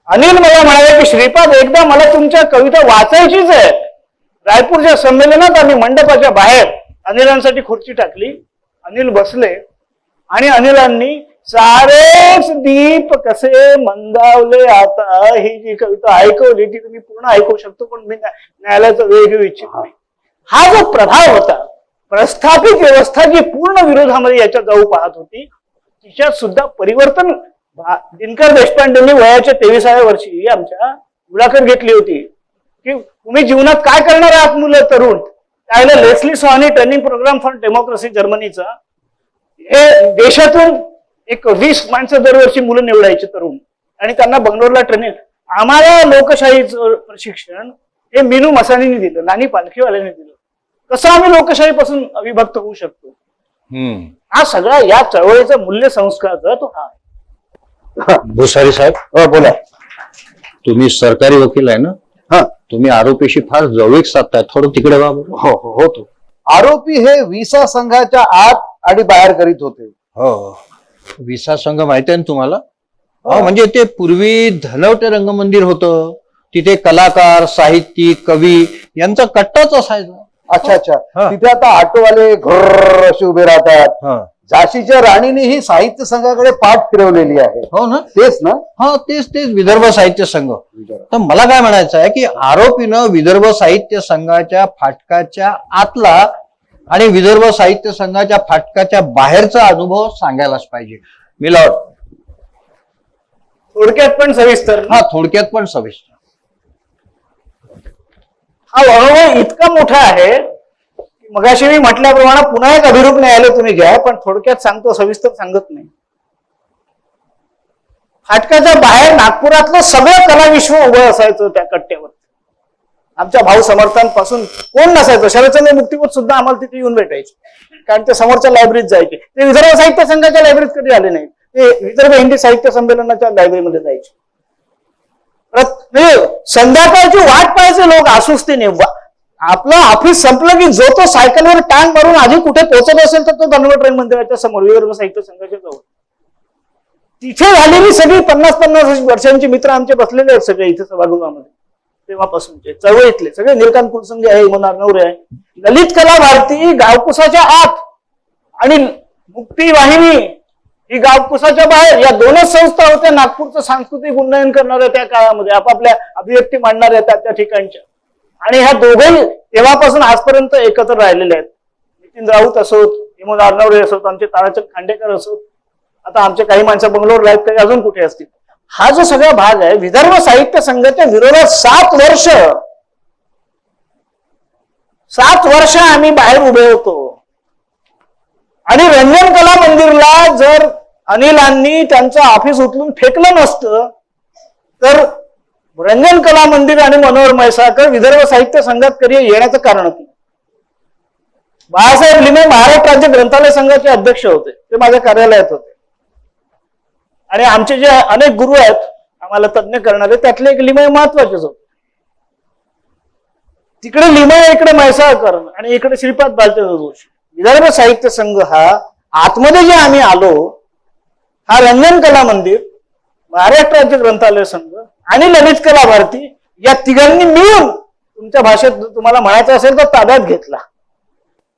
अनिल मला म्हणाले की श्रीपाद एकदा मला तुमच्या कविता वाचायचीच आहे. रायपूरच्या संमेलनात आम्ही मंडपाच्या बाहेर अनिलांसाठी खुर्ची टाकली, अनिल बसले आणि अनिलांनी सारेच दीप कसे मंदावले आता ही जी कविता ऐकवली ती तुम्ही पूर्ण ऐकू शकतो, पण मी न्यायालयाचा वेळ घेऊ इच्छित नाही. हा जो प्रभाव होता, प्रस्थापित व्यवस्था जी पूर्ण विरोधामध्ये याच्यात जाऊ पाहत होती, तिच्यात सुद्धा परिवर्तन. दिनकर देशपांडेंनी वयाच्या 23व्या वर्षी आमच्या मुलाखत घेतली होती की तुम्ही जीवनात काय करणार आहात मुलं तरुण. त्यावेळेला लेस्ली सॉनी ट्रेनिंग प्रोग्राम फॉर डेमोक्रेसी जर्मनीचा, हे देशातून एक 20 माणसं दरवर्षी मुलं निवडायचे तरुण आणि त्यांना बंगलोरला ट्रेनिंग. आम्हाला लोकशाहीचं प्रशिक्षण हे मीनू मसानीने दिलं, नानी पालखीवाल्याने दिलं. कसं आम्ही लोकशाहीपासून अविभक्त होऊ शकतो, हा सगळा या चळवळीचा मूल्य संस्कार तो हा आहे. भुसारी साहेब, बोला. तुम्ही सरकारी वकील आहे ना? हा, तुम्ही आरोपीशी फार जवळीक साधताय, थोडं तिकडे वा बरं. होतो. आरोपी हे विसा संघाच्या आत आणि बाहेर करीत होते. हो, विसा संघ माहिती आहे ना तुम्हाला? हो, म्हणजे ते पूर्वी धनवटे रंगमंदिर होतं, तिथे कलाकार, साहित्यिक, कवी यांचा कट्टाच असायचा. अच्छा अच्छा. तिथे आता ऑटोवाले घर असे उभे राहतात. झाशीच्या राणीने ही साहित्य संघाकडे पाठ फिरवलेली आहे. हो ना, तेच ना? हा, तेच तेच विदर्भ साहित्य संघ. तर मला काय म्हणायचं आहे की आरोपीनं विदर्भ साहित्य संघाच्या फाटकाच्या आतला आणि विदर्भ साहित्य संघाच्या फाटकाच्या बाहेरचा अनुभव सांगायलाच पाहिजे. मिलॉर्ड, थोडक्यात पण सविस्तर. हा, थोडक्यात पण सविस्तर. हा अनुभव इतका मोठा आहे, मगाशी मी म्हटल्याप्रमाणे पुन्हा एक अभिरूप न्यायालय तुम्ही घ्या, पण थोडक्यात सांगतो, सविस्तर सांगत नाही. फाटकाच्या बाहेर नागपुरातलं सगळं कलाविश्व उभं असायचं त्या कट्ट्यावर. आमच्या भाऊ समर्थांपासून कोण नसायचं. शरदचंद्र मुक्तिपत सुद्धा आम्हाला तिथे येऊन भेटायचे, कारण ते समोरच्या लायब्ररीत जायचे. ते विदर्भ साहित्य संघाच्या लायब्ररीत कधी आले नाहीत. ते विदर्भ हिंदी साहित्य संमेलनाच्या लायब्ररीमध्ये जायचे. म्हणजे संध्याकाळची वाट पाहायचे लोक आसुस्तीने. आपलं ऑफिस संपलं की जो तो सायकलवर टांग मारून आधी कुठे पोहोचत असेल तर तो धनवट रंग मंदिराच्या समोर विदर्भ साहित्य संघाच्या जवळ. तिथे झालेली सगळी 50-50 वर्षांची मित्र आमचे बसलेले आहेत सगळे इथे सभागृहामध्ये. तेव्हापासूनचे चळवळीतले सगळे निलकांत कुलसंगे आहे, इमन नारनवरे आहे, ललित कला भारती गावकुसाच्या आत आणि मुक्ती वाहिनी ही गावकुसाच्या बाहेर, या दोनच संस्था होत्या नागपूरचं सांस्कृतिक उन्नयन करणाऱ्या त्या काळामध्ये, आपापल्या अभिव्यक्ती मांडणाऱ्या त्या ठिकाणच्या. आणि ह्या दोघंही तेव्हापासून आजपर्यंत एकत्र राहिलेले आहेत. नितीन राऊत असोत, इमन नारनवरे असोत, आमचे ताराचंद खांडेकर असोत, आता आमचे काही माणसं बंगलोरला आहेत, काही अजून कुठे असतील. हा जो सगळा भाग आहे विदर्भ साहित्य संघाच्या विरोधात 7 वर्ष आम्ही बाहेर उभे होतो. आणि रंजन कला मंदिरला जर अनिलांनी त्यांचं ऑफिस उचलून फेकलं नसतं तर रंजन कला मंदिर आणि मनोहर म्हैसाळकर विदर्भ साहित्य संघात कधी येण्याचं कारण होतं. बाळासाहेब लिमे महाराष्ट्र राज्य ग्रंथालय संघाचे अध्यक्ष होते, ते माझ्या कार्यालयात होते. आणि आमचे जे अनेक गुरु आहेत आम्हाला तज्ञ करणारे, त्यातले एक लिमय महत्वाचेच होते. तिकडे लिमय, इकडे म्हैसाळकर आणि इकडे श्रीपाद भालचंद्र जोशी. विदर्भ साहित्य संघ हा आतमध्ये जे आम्ही आलो, हा रंजन कला मंदिर, महाराष्ट्र राज्य ग्रंथालय संघ आणि ललित कला भारती या तिघांनी मिळून तुमच्या भाषेत तुम्हाला म्हणायचं असेल तर ताब्यात घेतला.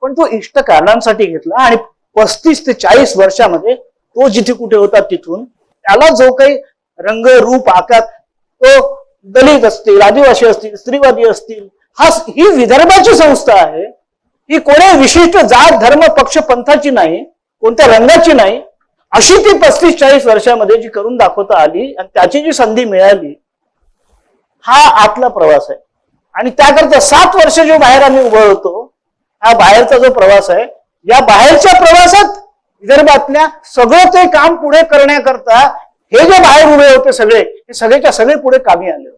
पण तो इष्ट कारणांसाठी घेतला. आणि 35 ते 40 वर्षामध्ये तो जिथे कुठे होता तिथून त्याला जो काही रंग रूप आकार, तो दलित असतील, आदिवासी असतील, स्त्रीवादी असतील, ही विदर्भाची संस्था आहे. ही कोणी विशिष्ट जात धर्म पक्ष पंथाची नाही, कोणत्या रंगाची नाही, अशी ती 35-40 वर्षामध्ये जी करून दाखवता आली आणि त्याची जी संधी मिळाली, हा आतला प्रवास आहे. आणि त्याकरता 7 वर्ष जो बाहेर आम्ही उभं होतो, हा बाहेरचा जो प्रवास आहे, या बाहेरच्या प्रवासात विदर्भातल्या सगळं ते काम पुढे करण्याकरता हे जे बाहेर उभे होते सगळे, हे सगळेच्या सगळे पुढे कामी आले.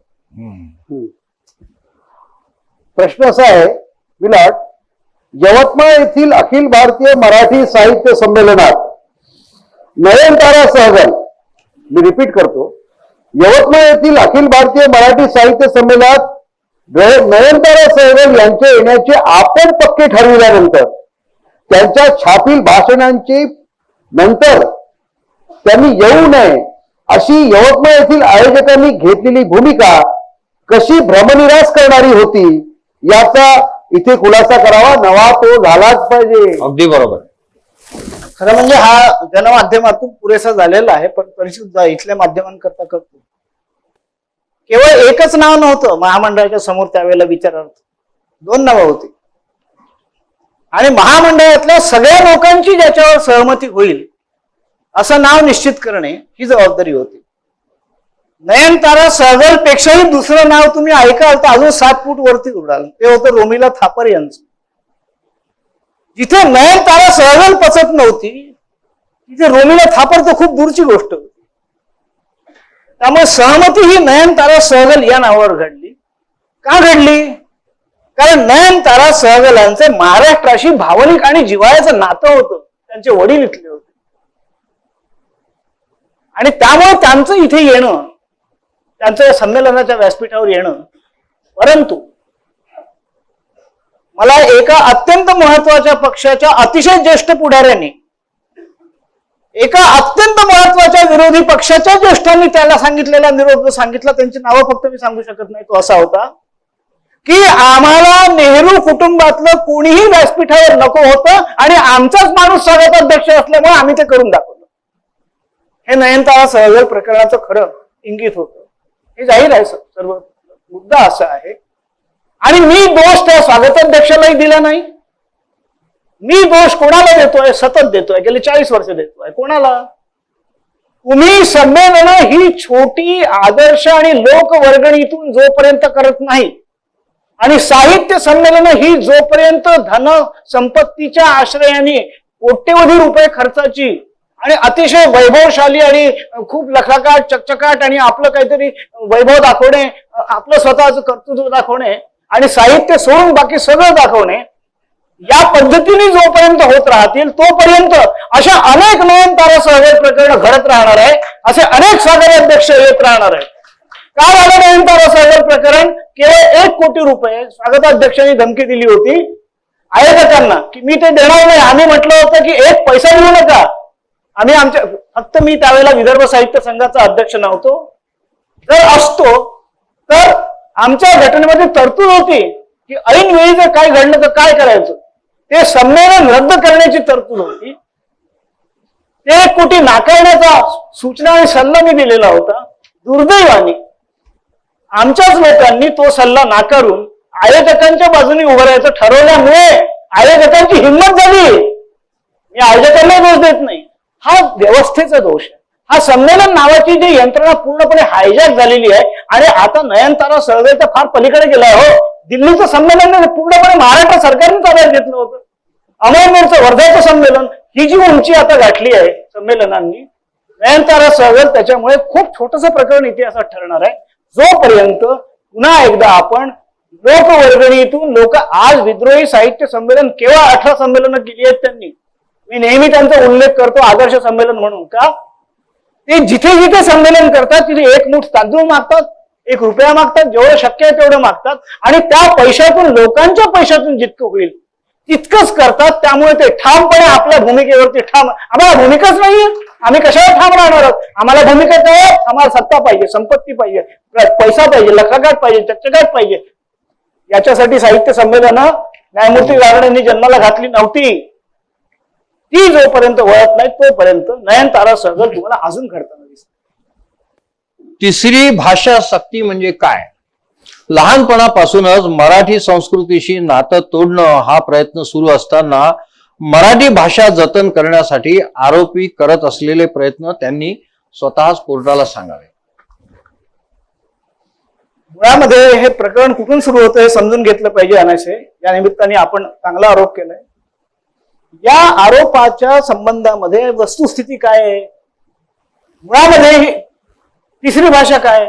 प्रश्न असा आहे विलाट, यवतमाळ येथील अखिल भारतीय मराठी साहित्य संमेलनात नयनतारा सहगल, मी रिपीट करतो, यवतमाळ येथील अखिल भारतीय मराठी साहित्य संमेलनात नयनतारा सहगल यांचे येण्याचे आपण पक्के ठरविल्यानंतर त्यांच्या छापील भाषणांची नंतर त्यांनी येऊ नये अशी यवतमाळ येथील आयोजकांनी घेतलेली भूमिका कशी भ्रमनिरास करणारी होती याचा इथे खुलासा करावा. नवा तो झालाच पाहिजे. अगदी बरोबर. खरं म्हणजे हा जनमाध्यमातून पुरेसा झालेला आहे, पण तरी सुद्धा इथल्या माध्यमांकरता करतो. केवळ एकच नाव नव्हतं महामंडळाच्या समोर त्यावेळेला विचारार्थ, 2 नावं होती. आणि महामंडळातल्या सगळ्या लोकांची ज्याच्यावर सहमती होईल असं नाव निश्चित करणे ही जबाबदारी होती. नयनतारा सहगल पेक्षाही दुसरं नाव तुम्ही ऐकाल तर अजून 7 फूट वरती उडाल, ते होतं रोमिला थापर यांचं. जिथे नयनतारा सहगल पचत नव्हती तिथे रोमिला थापर तर खूप दूरची गोष्ट होती. त्यामुळे सहमती ही नयनतारा सहगल या नावावर घडली. का घडली? कारण नयनतारा सहगलांचे महाराष्ट्राशी भावनिक आणि जिव्हाळ्याचं नातं होतं. त्यांचे वडील इथले होते आणि त्यामुळे त्यांचं इथे येणं, त्यांचं या संमेलनाच्या व्यासपीठावर येणं. परंतु मला एका अत्यंत महत्वाच्या पक्षाच्या अतिशय ज्येष्ठ पुढाऱ्यांनी, एका अत्यंत महत्वाच्या विरोधी पक्षाच्या ज्येष्ठांनी त्याला सांगितलेला निरोप सांगितला. त्यांची नावं फक्त मी सांगू शकत नाही. तो असा होता की आम्हाला नेहरू कुटुंबातलं कोणीही व्यासपीठावर नको होतं आणि आमचाच माणूस स्वागताध्यक्ष असल्यामुळे आम्ही ते करून दाखवलं. हे नयनतारा सहगल प्रकरणाचं खरं इंगित होतं. हे जाहीर आहे. सर्व मुद्दा असा आहे. आणि मी दोष त्या स्वागताध्यक्षालाही दिला नाही. मी दोष कोणाला देतोय? सतत देतोय, गेले 40 वर्ष देतोय. कोणाला? तुम्ही संमेलनं ही छोटी आदर्श आणि लोकवर्गणीतून जोपर्यंत करत नाही आणि साहित्य संमेलनं ही जोपर्यंत धन संपत्तीच्या आश्रयाने कोट्यवधी रुपये खर्चाची आणि अतिशय वैभवशाली आणि खूप लखाकाट चकचकाट आणि आपलं काहीतरी वैभव दाखवणे, आपलं स्वतःचं कर्तृत्व दाखवणे आणि साहित्य सोडून बाकी सगळं दाखवणे, या पद्धतीने जोपर्यंत होत राहतील तोपर्यंत अशा अनेक नयनतारा सहगल प्रकरण घडत राहणार आहे, असे अनेक सागरी अध्यक्ष येत राहणार आहेत. काय झालं नयनतारा सहगल प्रकरण? केवळ 1 कोटी रुपये स्वागताध्यक्षांनी धमकी दिली होती आयोजकांना की मी ते देणार नाही. आम्ही म्हटलं होतं की 1 पैसा देऊ नका. आम्ही आमच्या फक्त मी त्यावेळेला विदर्भ साहित्य संघाचा अध्यक्ष नव्हतो. जर असतो तर आमच्या घटनेमध्ये तरतूद होती की ऐन वेळी जर काय घडलं तर काय करायचं, ते संमेलन रद्द करण्याची तरतूद होती. ते 1 कोटी नाकारण्याचा सूचना आणि सल्ला मी दिलेला होता. दुर्दैवाने आमच्याच लोकांनी तो सल्ला नाकारून आयोजकांच्या बाजूने उभं राहायचं ठरवल्यामुळे आयोजकांची हिंमत झाली. मी आयोजकांना दोष देत नाही, हा व्यवस्थेचा दोष आहे. हा संमेलन नावाची जी यंत्रणा पूर्णपणे हायजॅक झालेली आहे आणि आता नयनतारा सहगल तर फार पलीकडे गेलाय. हो, दिल्लीचं संमेलन पूर्णपणे महाराष्ट्र सरकारने ताब्यात घेतलं होतं. अमळनेरचं, वर्ध्याचं संमेलन, ही जी उंची आता गाठली आहे संमेलनांनी, नयनतारा सहगल त्याच्यामुळे खूप छोटंसं प्रकरण इतिहासात ठरणार आहे. जोपर्यंत पुन्हा एकदा आपण लोकवर्गणीतून लोक आज विद्रोही साहित्य संमेलन केवळ 18 संमेलनं केली आहेत त्यांनी. मी नेहमी त्यांचा उल्लेख करतो आदर्श संमेलन म्हणून. का? ते जिथे जिथे संमेलन करतात तिथे 1 मूठ तांदूळ मागतात, 1 रुपया मागतात, जेवढं शक्य आहे तेवढं मागतात आणि त्या पैशातून, लोकांच्या पैशातून जितकं होईल तितकंच करतात. त्यामुळे ते ठामपणे आपल्या भूमिकेवरती ठाम. आम्हाला भूमिकाच नाहीये, आम्ही कशाला ठाम राहणार आहोत? आम्हाला भूमिका काय? आम्हाला सत्ता पाहिजे, संपत्ती पाहिजे, पैसा पाहिजे, लखागाट पाहिजे, चक्चगाट पाहिजे. याच्यासाठी साहित्य संमेलनं न्यायमूर्ती गारडेंनी जन्माला घातली नव्हती. ती जोपर्यंत वळत नाही तोपर्यंत नयनतारा सहगल तुम्हाला अजून घडताना दिसते. तिसरी भाषा सक्ती म्हणजे काय? लहानपणापासूनच मराठी संस्कृतीशी नातं तोडणं हा प्रयत्न सुरू असताना मराठी भाषा जतन करण्यासाठी आरोपी करत असलेले प्रयत्न त्यांनी स्वतःच कोर्टाला सांगावे. मुळामध्ये हे प्रकरण कुठून सुरू होतं हे समजून घेतलं पाहिजे. अनाशे या निमित्ताने आपण चांगला आरोप केलाय. या आरोपाच्या संबंधामध्ये वस्तुस्थिती काय आहे? मुळामध्ये ही तिसरी भाषा काय,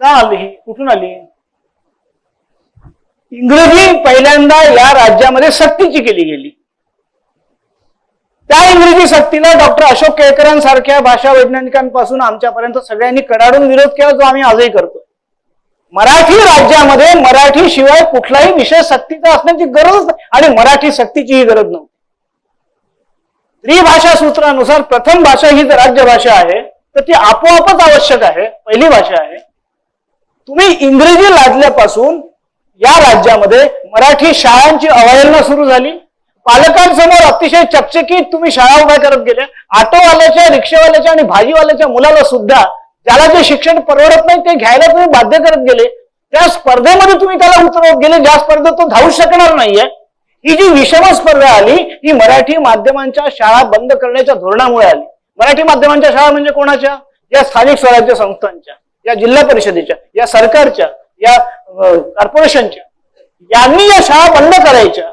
का आली, ही कुठून आली? इंग्रजी पहिल्यांदा या राज्यामध्ये सक्तीची केली गेली. त्या इंग्रजी सक्तीला डॉक्टर अशोक केळकरांसारख्या भाषा वैज्ञानिकांपासून आमच्यापर्यंत सगळ्यांनी कडाडून विरोध केला, जो आम्ही आजही करतो. मराठी राज्यामध्ये मराठी शिवाय कुठलाही विषय सक्तीचा असण्याची गरज नाही आणि मराठी सक्तीचीही गरज नव्हती. त्रिभाषा सूत्रानुसार प्रथम भाषा ही जर राज्यभाषा आहे तर ती आपोआपच आवश्यक आहे, पहिली भाषा आहे. तुम्ही इंग्रजी लादल्यापासून या राज्यामध्ये मराठी शाळांची अवहेलना सुरू झाली. पालकांसमोर अतिशय चकचकीत तुम्ही शाळा उभ्या करत गेल्या. ऑटोवाल्याच्या, रिक्षावाल्याच्या आणि भाजीवाल्याच्या मुलाला सुद्धा ज्याला जे शिक्षण परवडत नाही ते घ्यायला तुम्ही बाध्य करत गेले. त्या स्पर्धेमध्ये तुम्ही त्याला उतरवत गेले, ज्या स्पर्धेत तो धावू शकणार नाहीये. ही जी विषम स्पर्धा आली ही मराठी माध्यमांच्या शाळा बंद करण्याच्या धोरणामुळे आली. मराठी माध्यमांच्या शाळा म्हणजे कोणाच्या? या स्थानिक स्वराज्य संस्थांच्या, या जिल्हा परिषदेच्या, या सरकारच्या, या कॉर्पोरेशनच्या. यांनी या शाळा बंद करायच्या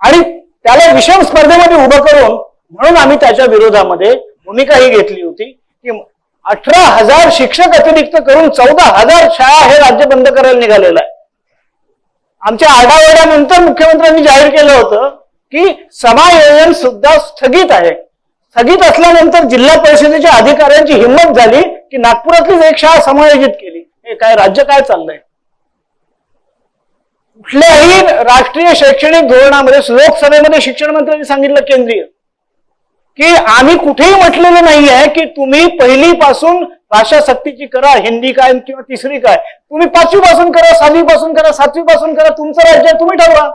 आणि त्याला विषम स्पर्धेमध्ये उभं करून, म्हणून आम्ही त्याच्या विरोधामध्ये भूमिका ही घेतली होती की 18,000 शिक्षक अतिरिक्त करून 14,000 शाळा हे राज्य बंद करायला निघालेलं आहे. आमच्या आढावाड्यानंतर मुख्यमंत्र्यांनी जाहीर केलं होतं की समायोजन सुद्धा स्थगित आहे. स्थगित असल्यानंतर जिल्हा परिषदेच्या अधिकाऱ्यांची हिंमत झाली की नागपुरातलीच एक शाळा समायोजित केली. हे काय राज्य काय चाललंय? कुठल्याही राष्ट्रीय शैक्षणिक धोरणामध्ये, लोकसभेमध्ये शिक्षण मंत्र्यांनी सांगितलं केंद्रीय की आम्ही कुठेही म्हटलेलं नाही आहे की तुम्ही पहिलीपासून भाषा सक्तीची करा, हिंदी काय किंवा तिसरी काय. तुम्ही 5वी पासून करा, 6वी पासून करा, 7वी पासून करा, तुमचं राज्य तुम्ही ठरवा.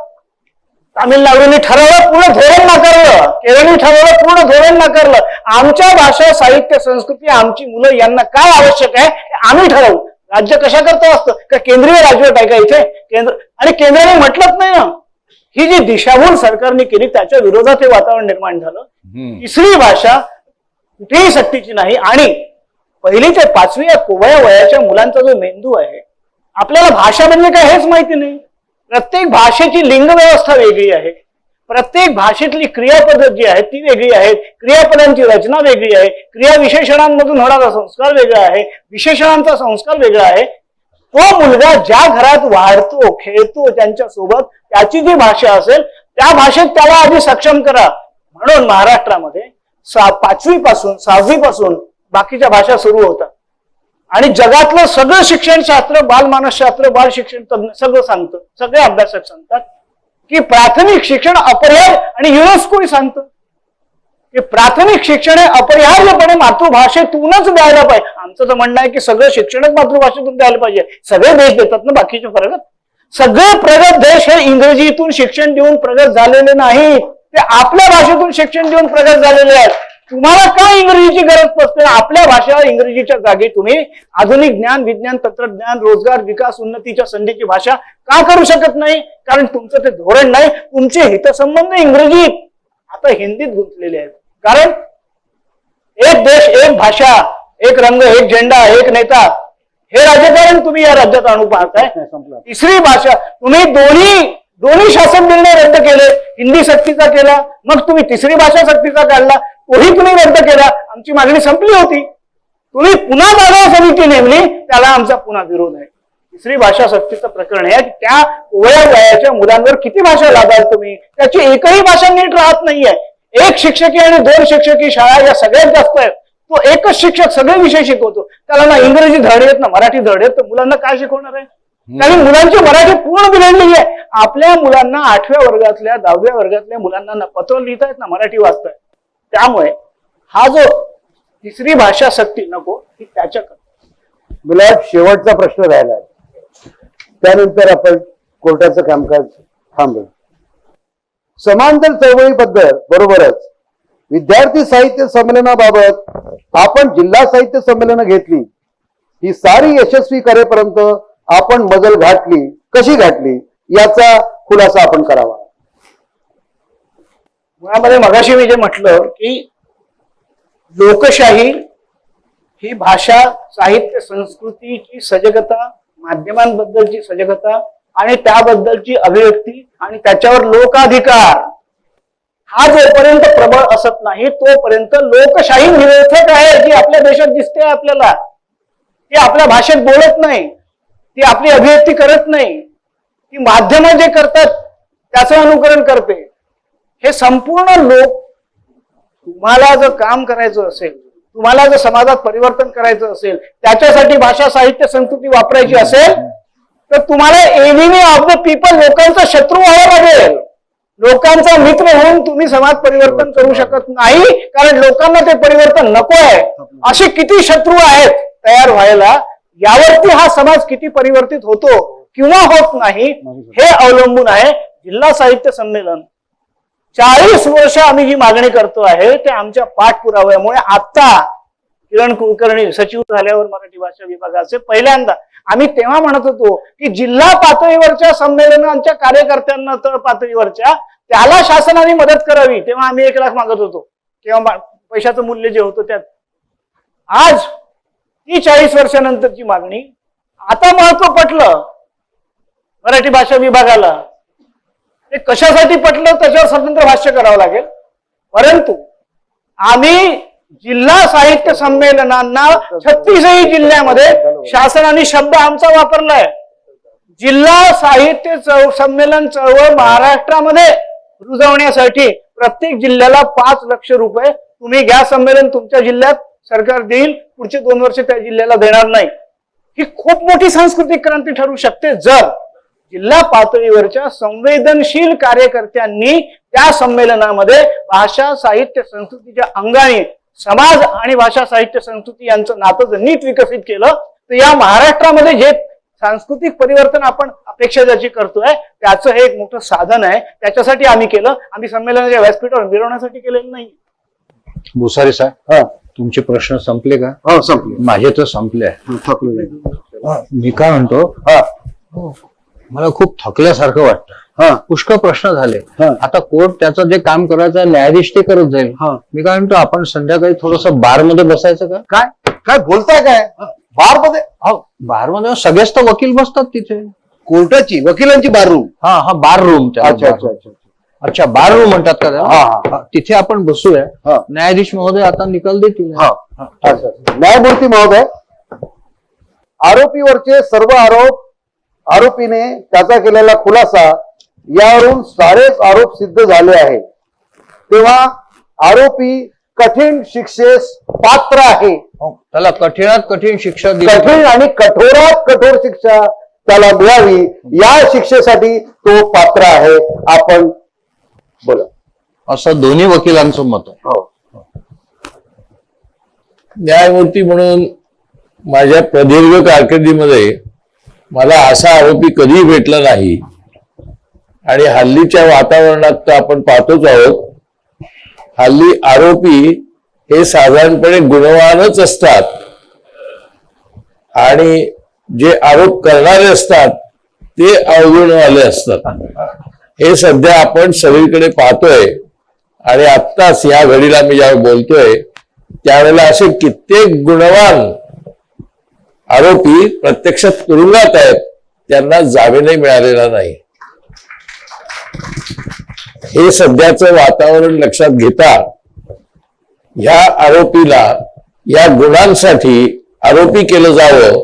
तामिळनाडूने ठरवलं, पूर्ण धोरण नाकारलं. केरळने ठरवलं, पूर्ण धोरण नाकारलं. आमच्या भाषा, साहित्य, संस्कृती, आमची मुलं यांना काय आवश्यक आहे आम्ही ठरवू. राज्य कशा करता असतं का? केंद्रीय राजवट आहे का इथे? केंद्र आणि केंद्राने म्हटलंच नाही ना. ही जी दिशाभूल सरकारने केली त्याच्या विरोधात हे वातावरण निर्माण झालं. तिसरी भाषा कुठेही सक्तीची नाही. आणि 1ली ते 5वी या कोवळ्या वयाच्या मुलांचा जो मेंदू आहे, आपल्याला भाषा म्हणजे काय हेच माहिती नाही. प्रत्येक भाषेची लिंग व्यवस्था वेगळी आहे. प्रत्येक भाषेतली क्रियापद्धत जी आहे ती वेगळी आहे. क्रियापदांची रचना वेगळी आहे. क्रिया विशेषणांमधून होणारा संस्कार वेगळा आहे. विशेषणांचा संस्कार वेगळा आहे. तो मुलगा ज्या घरात वाढतो, खेळतो, त्यांच्या सोबत त्याची जी भाषा असेल त्या भाषेत त्याला आधी सक्षम करा. म्हणून महाराष्ट्रामध्ये 5वी पासून 6वी पासून बाकीच्या भाषा सुरू होतात आणि जगातलं सगळं शिक्षणशास्त्र, बालमानसशास्त्र, बाल शिक्षण तज्ञ सगळं सांगतं, सगळे अभ्यासक सांगतात की प्राथमिक शिक्षण अपरिहार्य, आणि युनेस्कोही सांगतं की प्राथमिक शिक्षण हे अपरिहार्यपणे मातृभाषेतूनच द्यायला पाहिजे. आमचं तर म्हणणं आहे की सगळं शिक्षणच मातृभाषेतून द्यायला पाहिजे. सगळे देश देतात ना बाकीचे प्रगत, सगळे प्रगत देश हे इंग्रजीतून शिक्षण देऊन प्रगत झालेले नाहीत, ते आपल्या भाषेतून शिक्षण देऊन प्रगत झालेले आहेत. तुम्हाला काय इंग्रजीची गरज पडते? आपल्या भाषा इंग्रजीच्या जागी तुम्ही आधुनिक ज्ञान, विज्ञान, तंत्रज्ञान, रोजगार, विकास, उन्नतीच्या संधीची भाषा का करू शकत नाही? कारण तुमचं ते धोरण नाही. तुमचे हितसंबंध इंग्रजीत, आता हिंदीत गुंतलेले आहेत. कारण एक देश, एक भाषा, एक रंग, एक झेंडा, एक नेता, हे राजकारण तुम्ही या राज्यात आणू पाहताय. तिसरी भाषा, तुम्ही दोन्ही शासन निर्णय रद्द केले. हिंदी सक्तीचा केला, मग तुम्ही तिसरी भाषा सक्तीचा काढला, तोही तुम्ही रद्द केला. आमची मागणी संपली होती. तुम्ही पुन्हा मागाव समिती नेमली, त्याला आमचा पुन्हा विरोध आहे. तिसरी भाषा सक्तीचं प्रकरण आहे. त्या कोवळ्या वयाच्या मुलांवर किती भाषा लादाल तुम्ही? त्याची एकही भाषा नीट राहत नाहीये. एक शिक्षकी आणि 2 शिक्षकी शाळा या सगळ्यात जास्त आहेत. तो एकच शिक्षक सगळे विषय शिकवतो. त्याला ना इंग्रजी धड येत ना मराठी धड येत, तर मुलांना काय शिकवणार आहे? कारण मुलांची मराठी पूर्ण बिघडलेली आहे. आपल्या मुलांना 8व्या वर्गातल्या 10व्या वर्गातल्या मुलांना ना पत्र लिहितायत ना मराठी वाचतायत. त्यामुळे हा जो तिसरी भाषा सक्ती नको, ही त्याच्याकडे. मला शेवटचा प्रश्न राहिला, त्यानंतर आपण कोर्टाचं कामकाज थांबेल. समांतर चळवळीबद्दल बरोबरच विद्यार्थी साहित्य संमेलनाबाबत आपण जिल्हा साहित्य संमेलन घेतली, ही सारी यशस्वी करेपर्यंत आपण मजल घातली, कशी घातली याचा खुलासा आपण करावा. मुळामध्ये मगाशी मी जे म्हटलं की लोकशाही ही भाषा, साहित्य, संस्कृतीची सजगता, माध्यमांबद्दलची सजगता आणि त्याबद्दलची अभिव्यक्ती आणि त्याच्यावर लोकाधिकार हा जोपर्यंत प्रबळ असत नाही तोपर्यंत लोकशाही निरर्थक आहे, जी आपल्या देशात दिसते आपल्याला. ती आपल्या भाषेत बोलत नाही, ती आपली अभिव्यक्ती करत नाही, ती माध्यमं जे करतात त्याचं अनुकरण करते. हे संपूर्ण लोक, तुम्हाला जर काम करायचं असेल, तुम्हाला जर समाजात परिवर्तन करायचं असेल, त्याच्यासाठी भाषा, साहित्य, संस्कृती वापरायची असेल, तर तुम्हाला एनिमी ऑफ द पीपल, लोकांचा शत्रू व्हावं लागेल. लोकांचा मित्र होऊन तुम्ही समाज परिवर्तन करू शकत नाही, कारण लोकांना ते परिवर्तन नको आहे. असे किती शत्रू आहेत तयार व्हायला, यावरती हा समाज किती परिवर्तित होतो किंवा होत नाही हे अवलंबून आहे. जिल्हा साहित्य संमेलन 40 वर्ष आम्ही जी मागणी करतो आहे ते आमच्या पाठपुराव्यामुळे आता किरण कुलकर्णी सचिव झाल्यावर मराठी भाषा विभागाचे पहिल्यांदा आम्ही तेव्हा म्हणत होतो की जिल्हा पातळीवरच्या संमेलनांच्या कार्यकर्त्यांना, तळ पातळीवरच्या, त्याला शासनाने मदत करावी. तेव्हा आम्ही 1 लाख मागत होतो, तेव्हा पैशाचं मूल्य जे होतं त्यात. आज ती 40 वर्षानंतरची मागणी, आता महत्व पटलं मराठी भाषा विभागाला. ते कशासाठी पटलं त्याच्यावर स्वतंत्र भाष्य करावं लागेल. परंतु आम्ही जिल्हा साहित्य संमेलनांना 36 जिल्ह्यामध्ये शासनाने शब्द आमचा वापरलाय. जिल्हा साहित्य संमेलन चळवळ महाराष्ट्रामध्ये रुजवण्यासाठी प्रत्येक जिल्ह्याला 5 लाख रुपये तुम्ही घ्या. संमेलन तुमच्या जिल्ह्यात सरकार देईल, पुढचे 2 वर्ष त्या जिल्ह्याला देणार नाही. ही खूप मोठी सांस्कृतिक क्रांती ठरू शकते जर जिल्हा पातळीवरच्या संवेदनशील कार्यकर्त्यांनी त्या संमेलनामध्ये भाषा, साहित्य, संस्कृतीच्या अंगाने समाज आणि भाषा, साहित्य, संस्कृती यांचं नातं जर नीट विकसित केलं तर या महाराष्ट्रामध्ये जे सांस्कृतिक परिवर्तन आपण अपेक्षा ज्याची करतोय त्याचं हे एक मोठं साधन आहे. त्याच्यासाठी आम्ही केलं. आम्ही संमेलनाच्या व्यासपीठावर मिरवण्यासाठी केलेलं नाही. भुसारे साहेब, तुमचे प्रश्न संपले का? हो, संपले. माझे तर संपले. मी काय म्हणतो, मला खूप थकल्यासारखं वाटतं. पुष्कळ प्रश्न झाले. आता कोर्ट त्याचं जे काम करायचं न्यायाधीश ते करत जाईल. मी काय म्हणतो, आपण संध्याकाळी थोडस बार मध्ये बसायचं का? काय काय बोलताय काय? बार मध्ये? बार मध्ये सगळेच तर वकील बसतात तिथे. कोर्टाची, वकिलांची बार रूम? हा, बार रूम. अच्छा, बार रूम म्हणतात का त्याला? तिथे आपण बसूया. न्यायाधीश महोदय आता निकाल देतील. न्यायमूर्ती महोदय, आरोपीवरचे सर्व आरोप, आरोपीने त्याचा केलेला खुलासा यावरून सारेच आरोप सिद्ध झाले आहेत, तेव्हा आरोपी कठीण शिक्षेस पात्र आहे. त्याला कठीणात कठीण शिक्षा दिली कठीण आणि कठोरात कठोर शिक्षा त्याला मिळावी, या शिक्षेसाठी तो पात्र आहे. आपण बोला. असं दोन्ही वकिलांचं मत आहे. हो. न्यायमूर्ती म्हणून माझ्या प्रदीर्घ कारकिर्दीमध्ये मला असा आरोपी कधीही भेटला नाही. आणि हल्लीच्या वातावरणात तर आपण पाहतोच आहोत, हल्ली आरोपी हे साधारणपणे गुणवानच असतात आणि जे आरोप करणारे असतात ते अवगुणवाले असतात. हे सध्या आपण सगळीकडे पाहतोय. आणि आत्ताच या घडीला मी ज्यावेळी बोलतोय त्यावेळेला असे कित्येक गुणवान आरोपी प्रत्यक्षात तुरुंगात आहेत, त्यांना जामीनही मिळालेला नाही. हे सध्याचं वातावरण लक्षात घेता या आरोपीला या गुणांसाठी आरोपी केलं जावं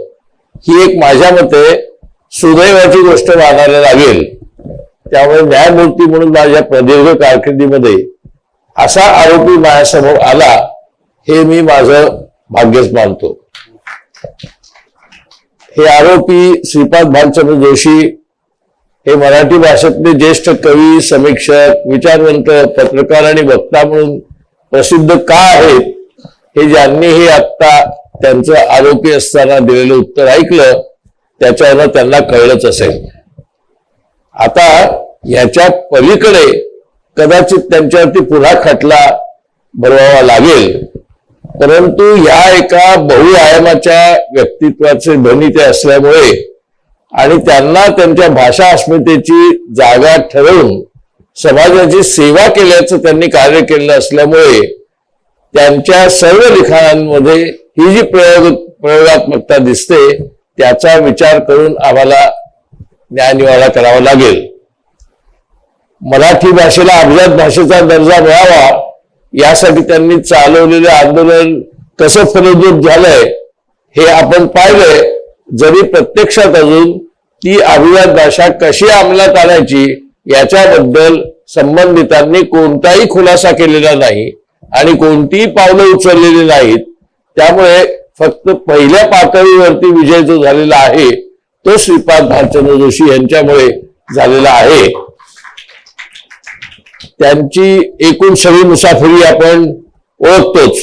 ही एक माझ्या मते सुदैवाची गोष्ट मानायला लागेल. त्यामुळे न्यायमूर्ती म्हणून माझ्या प्रदीर्घ कारकिर्दीमध्ये असा आरोपी माझ्यासमोर आला हे मी माझं भाग्यच मानतो. हे आरोपी श्रीपाद भालचंद्र जोशी हे मराठी भाषेतले ज्येष्ठ कवी, समीक्षक, विचारवंत, पत्रकार आणि वक्ता म्हणून प्रसिद्ध का आहेत हे ज्यांनी हे आत्ता त्यांचं आरोपी असताना दिलेलं उत्तर ऐकलं त्याच्यावर त्यांना कळलंच असेल. आता याच्या पलीकडे कदाचित त्यांच्यावरती पुन्हा खटला भरवावा लागेल, परंतु या एका बहुआयामाच्या व्यक्तित्वाचे धनी ते असल्यामुळे आणि त्यांना त्यांच्या भाषा अस्मितेची जागा ठरवून समाजाची सेवा केल्याचं त्यांनी कार्य केलेलं असल्यामुळे त्यांच्या सर्व लिखाणांमध्ये ही जी प्रयोगात्मकता दिसते त्याचा विचार करून आम्हाला न्यायनिवाडा करावा लागेल. मराठी भाषेला अभिजात भाषेचा दर्जा मिळावा यासाठी त्यांनी चालवलेलं आंदोलन कसं फलद्रूप झालंय हे आपण पाहिलंय. जरी प्रत्यक्षात अजून ती अभिजात भाषा कशी अंमलात आणायची याच्याबद्दल संबंधितांनी कोणताही खुलासा केलेला नाही आणि कोणतीही पावलं उचललेली नाहीत. त्यामुळे फक्त पहिल्या पातळीवरती विजय जो झालेला आहे तो श्रीपाद भालचंद्र जोशी यांच्यामुळे झालेला आहे. त्यांची एकूण सगळी मुसाफरी आपण ओळखतोच.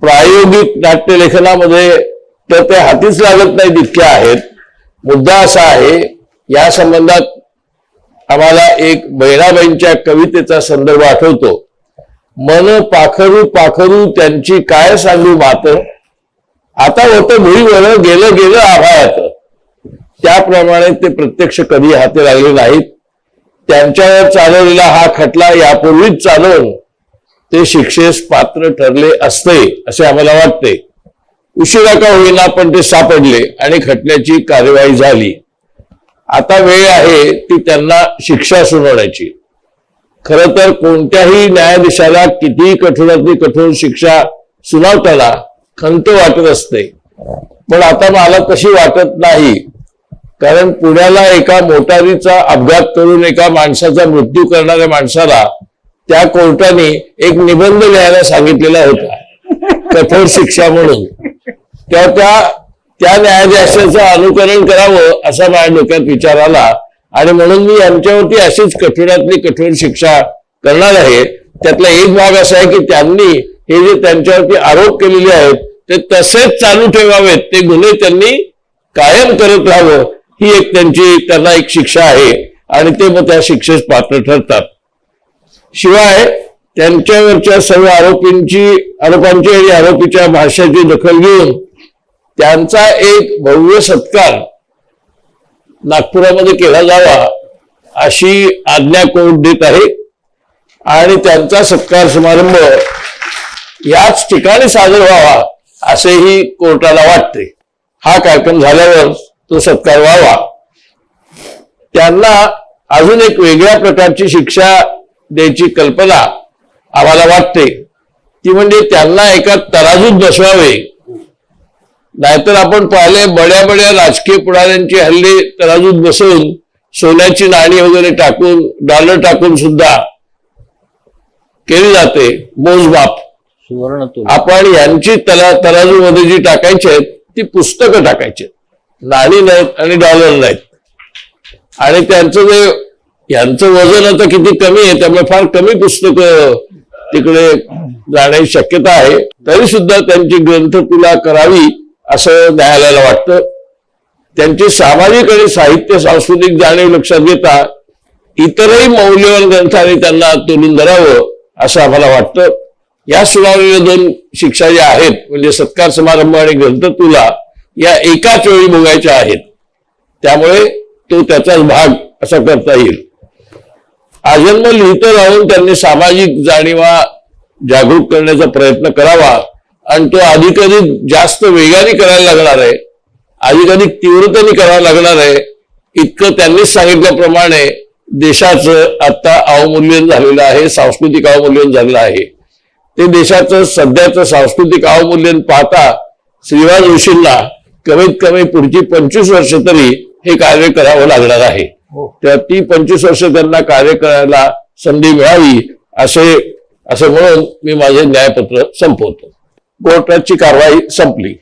प्रायोगिक नाट्यलेखनामध्ये तर ते हातीच लागत नाही तितक्या आहेत. मुद्दा असा आहे, या संबंधात आम्हाला एक बहिणाबाईंच्या कवितेचा संदर्भ आठवतो. मन पाखरू पाखरू त्यांची काय सांगू मात, आता होतं भुईवर गेलं गेलं आभाळात. त्याप्रमाणे ते प्रत्यक्ष कधी हाती लागले नाहीत. त्यांच्यावर चालवलेला हा खटला यापूर्वीच चालवून ते शिक्षेस पात्र ठरले असते असे आम्हाला वाटते. उशिरा का होईना पण ते सापडले आणि खटल्याची कार्यवाही झाली. आता वेळ आहे ती त्यांना शिक्षा सुनावण्याची. खरं तर कोणत्याही न्यायाधीशाला कितीही कठोरातली कठोर शिक्षा सुनावताना खंत वाटत असते, पण आता मला तशी वाटत नाही. कारण पुण्याला एका मोटारीचा अपघात करून एका माणसाचा मृत्यू करणाऱ्या माणसाला त्या कोर्टाने एक निबंध लिहायला सांगितलेला होता कठोर शिक्षा म्हणून. त्या न्यायाधीशाचं अनुकरण करावं असा माझ्या डोक्यात विचार आला आणि म्हणून मी यांच्यावरती अशीच कठोरातली कठोर शिक्षा करणार आहे. त्यातला एक भाग असा आहे की त्यांनी हे जे त्यांच्यावरती आरोप केलेले आहेत ते तसेच चालू ठेवावेत, ते गुन्हे त्यांनी कायम करत राहावं ही एक त्यांना एक शिक्षा आहे आणि ते मग त्या शिक्षेस पात्र ठरतात. शिवाय त्यांच्यावरच्या सर्व आरोपांची आणि आरोपीच्या भाषेची दखल घेऊन त्यांचा एक भव्य सत्कार नागपुरामध्ये केला जावा अशी आज्ञा कोर्ट देत आहे आणि त्यांचा सत्कार समारंभ याच ठिकाणी सादर व्हावा असेही कोर्टाला वाटते. हा कार्यक्रम झाल्यावर तो सत्कार व्हावा. त्यांना अजून एक वेगळ्या प्रकारची शिक्षा द्यायची कल्पना आम्हाला वाटते, ती म्हणजे त्यांना एका तराजूत बसवावे. नाहीतर आपण पाहिले बड्या राजकीय पुढाऱ्यांची हल्ली तराजूत बसवून सोन्याची नाणी वगैरे टाकून डॉलर टाकून सुद्धा केली जाते मोजमाप. सुवर्ण आपण यांची तराजूमध्ये जी टाकायची आहेत ती पुस्तकं टाकायची, नाणी नाहीत आणि डॉलर नाहीत. आणि त्यांचं जे यांचं वजन आता किती कमी आहे त्यामुळे फार कमी पुस्तकं तिकडे जाण्याची शक्यता आहे. तरी सुद्धा त्यांची ग्रंथतुला करावी असं न्यायालयाला वाटतं. त्यांची सामाजिक आणि साहित्य सांस्कृतिक जाणीव लक्षात घेता इतरही मौल्यवान ग्रंथांनी त्यांना तोलून धरावं असं आम्हाला वाटतं. या सुनावलेल्या 2 शिक्षा ज्या आहेत म्हणजे सत्कार समारंभ आणि ग्रंथतुला या एकाच वेळी भोगायच्या आहेत. त्यामुळे तो त्याचाच भाग असा करता येईल. आजन्म लिहितं राहून त्यांनी सामाजिक जाणीवा जागरूक करण्याचा प्रयत्न करावा आणि तो अधिकाधिक जास्त वेगाने करायला लागणार आहे, अधिकाधिक तीव्रतेने करावा लागणार आहे. इतकं त्यांनीच सांगितल्याप्रमाणे देशाचं आता अवमूल्यन झालेलं आहे, सांस्कृतिक अवमूल्यन झालेलं आहे. ते देशाचं सध्याचं सांस्कृतिक अवमूल्यन पाहता श्रीपाद जोशींना कमीत कमी पुढची 25 वर्ष तरी हे कार्य करावं लागणार आहे. तर ती 25 वर्ष त्यांना कार्य करायला संधी मिळावी असे म्हणून मी माझे न्यायपत्र संपवतो. कोर्टाची कारवाई संपली.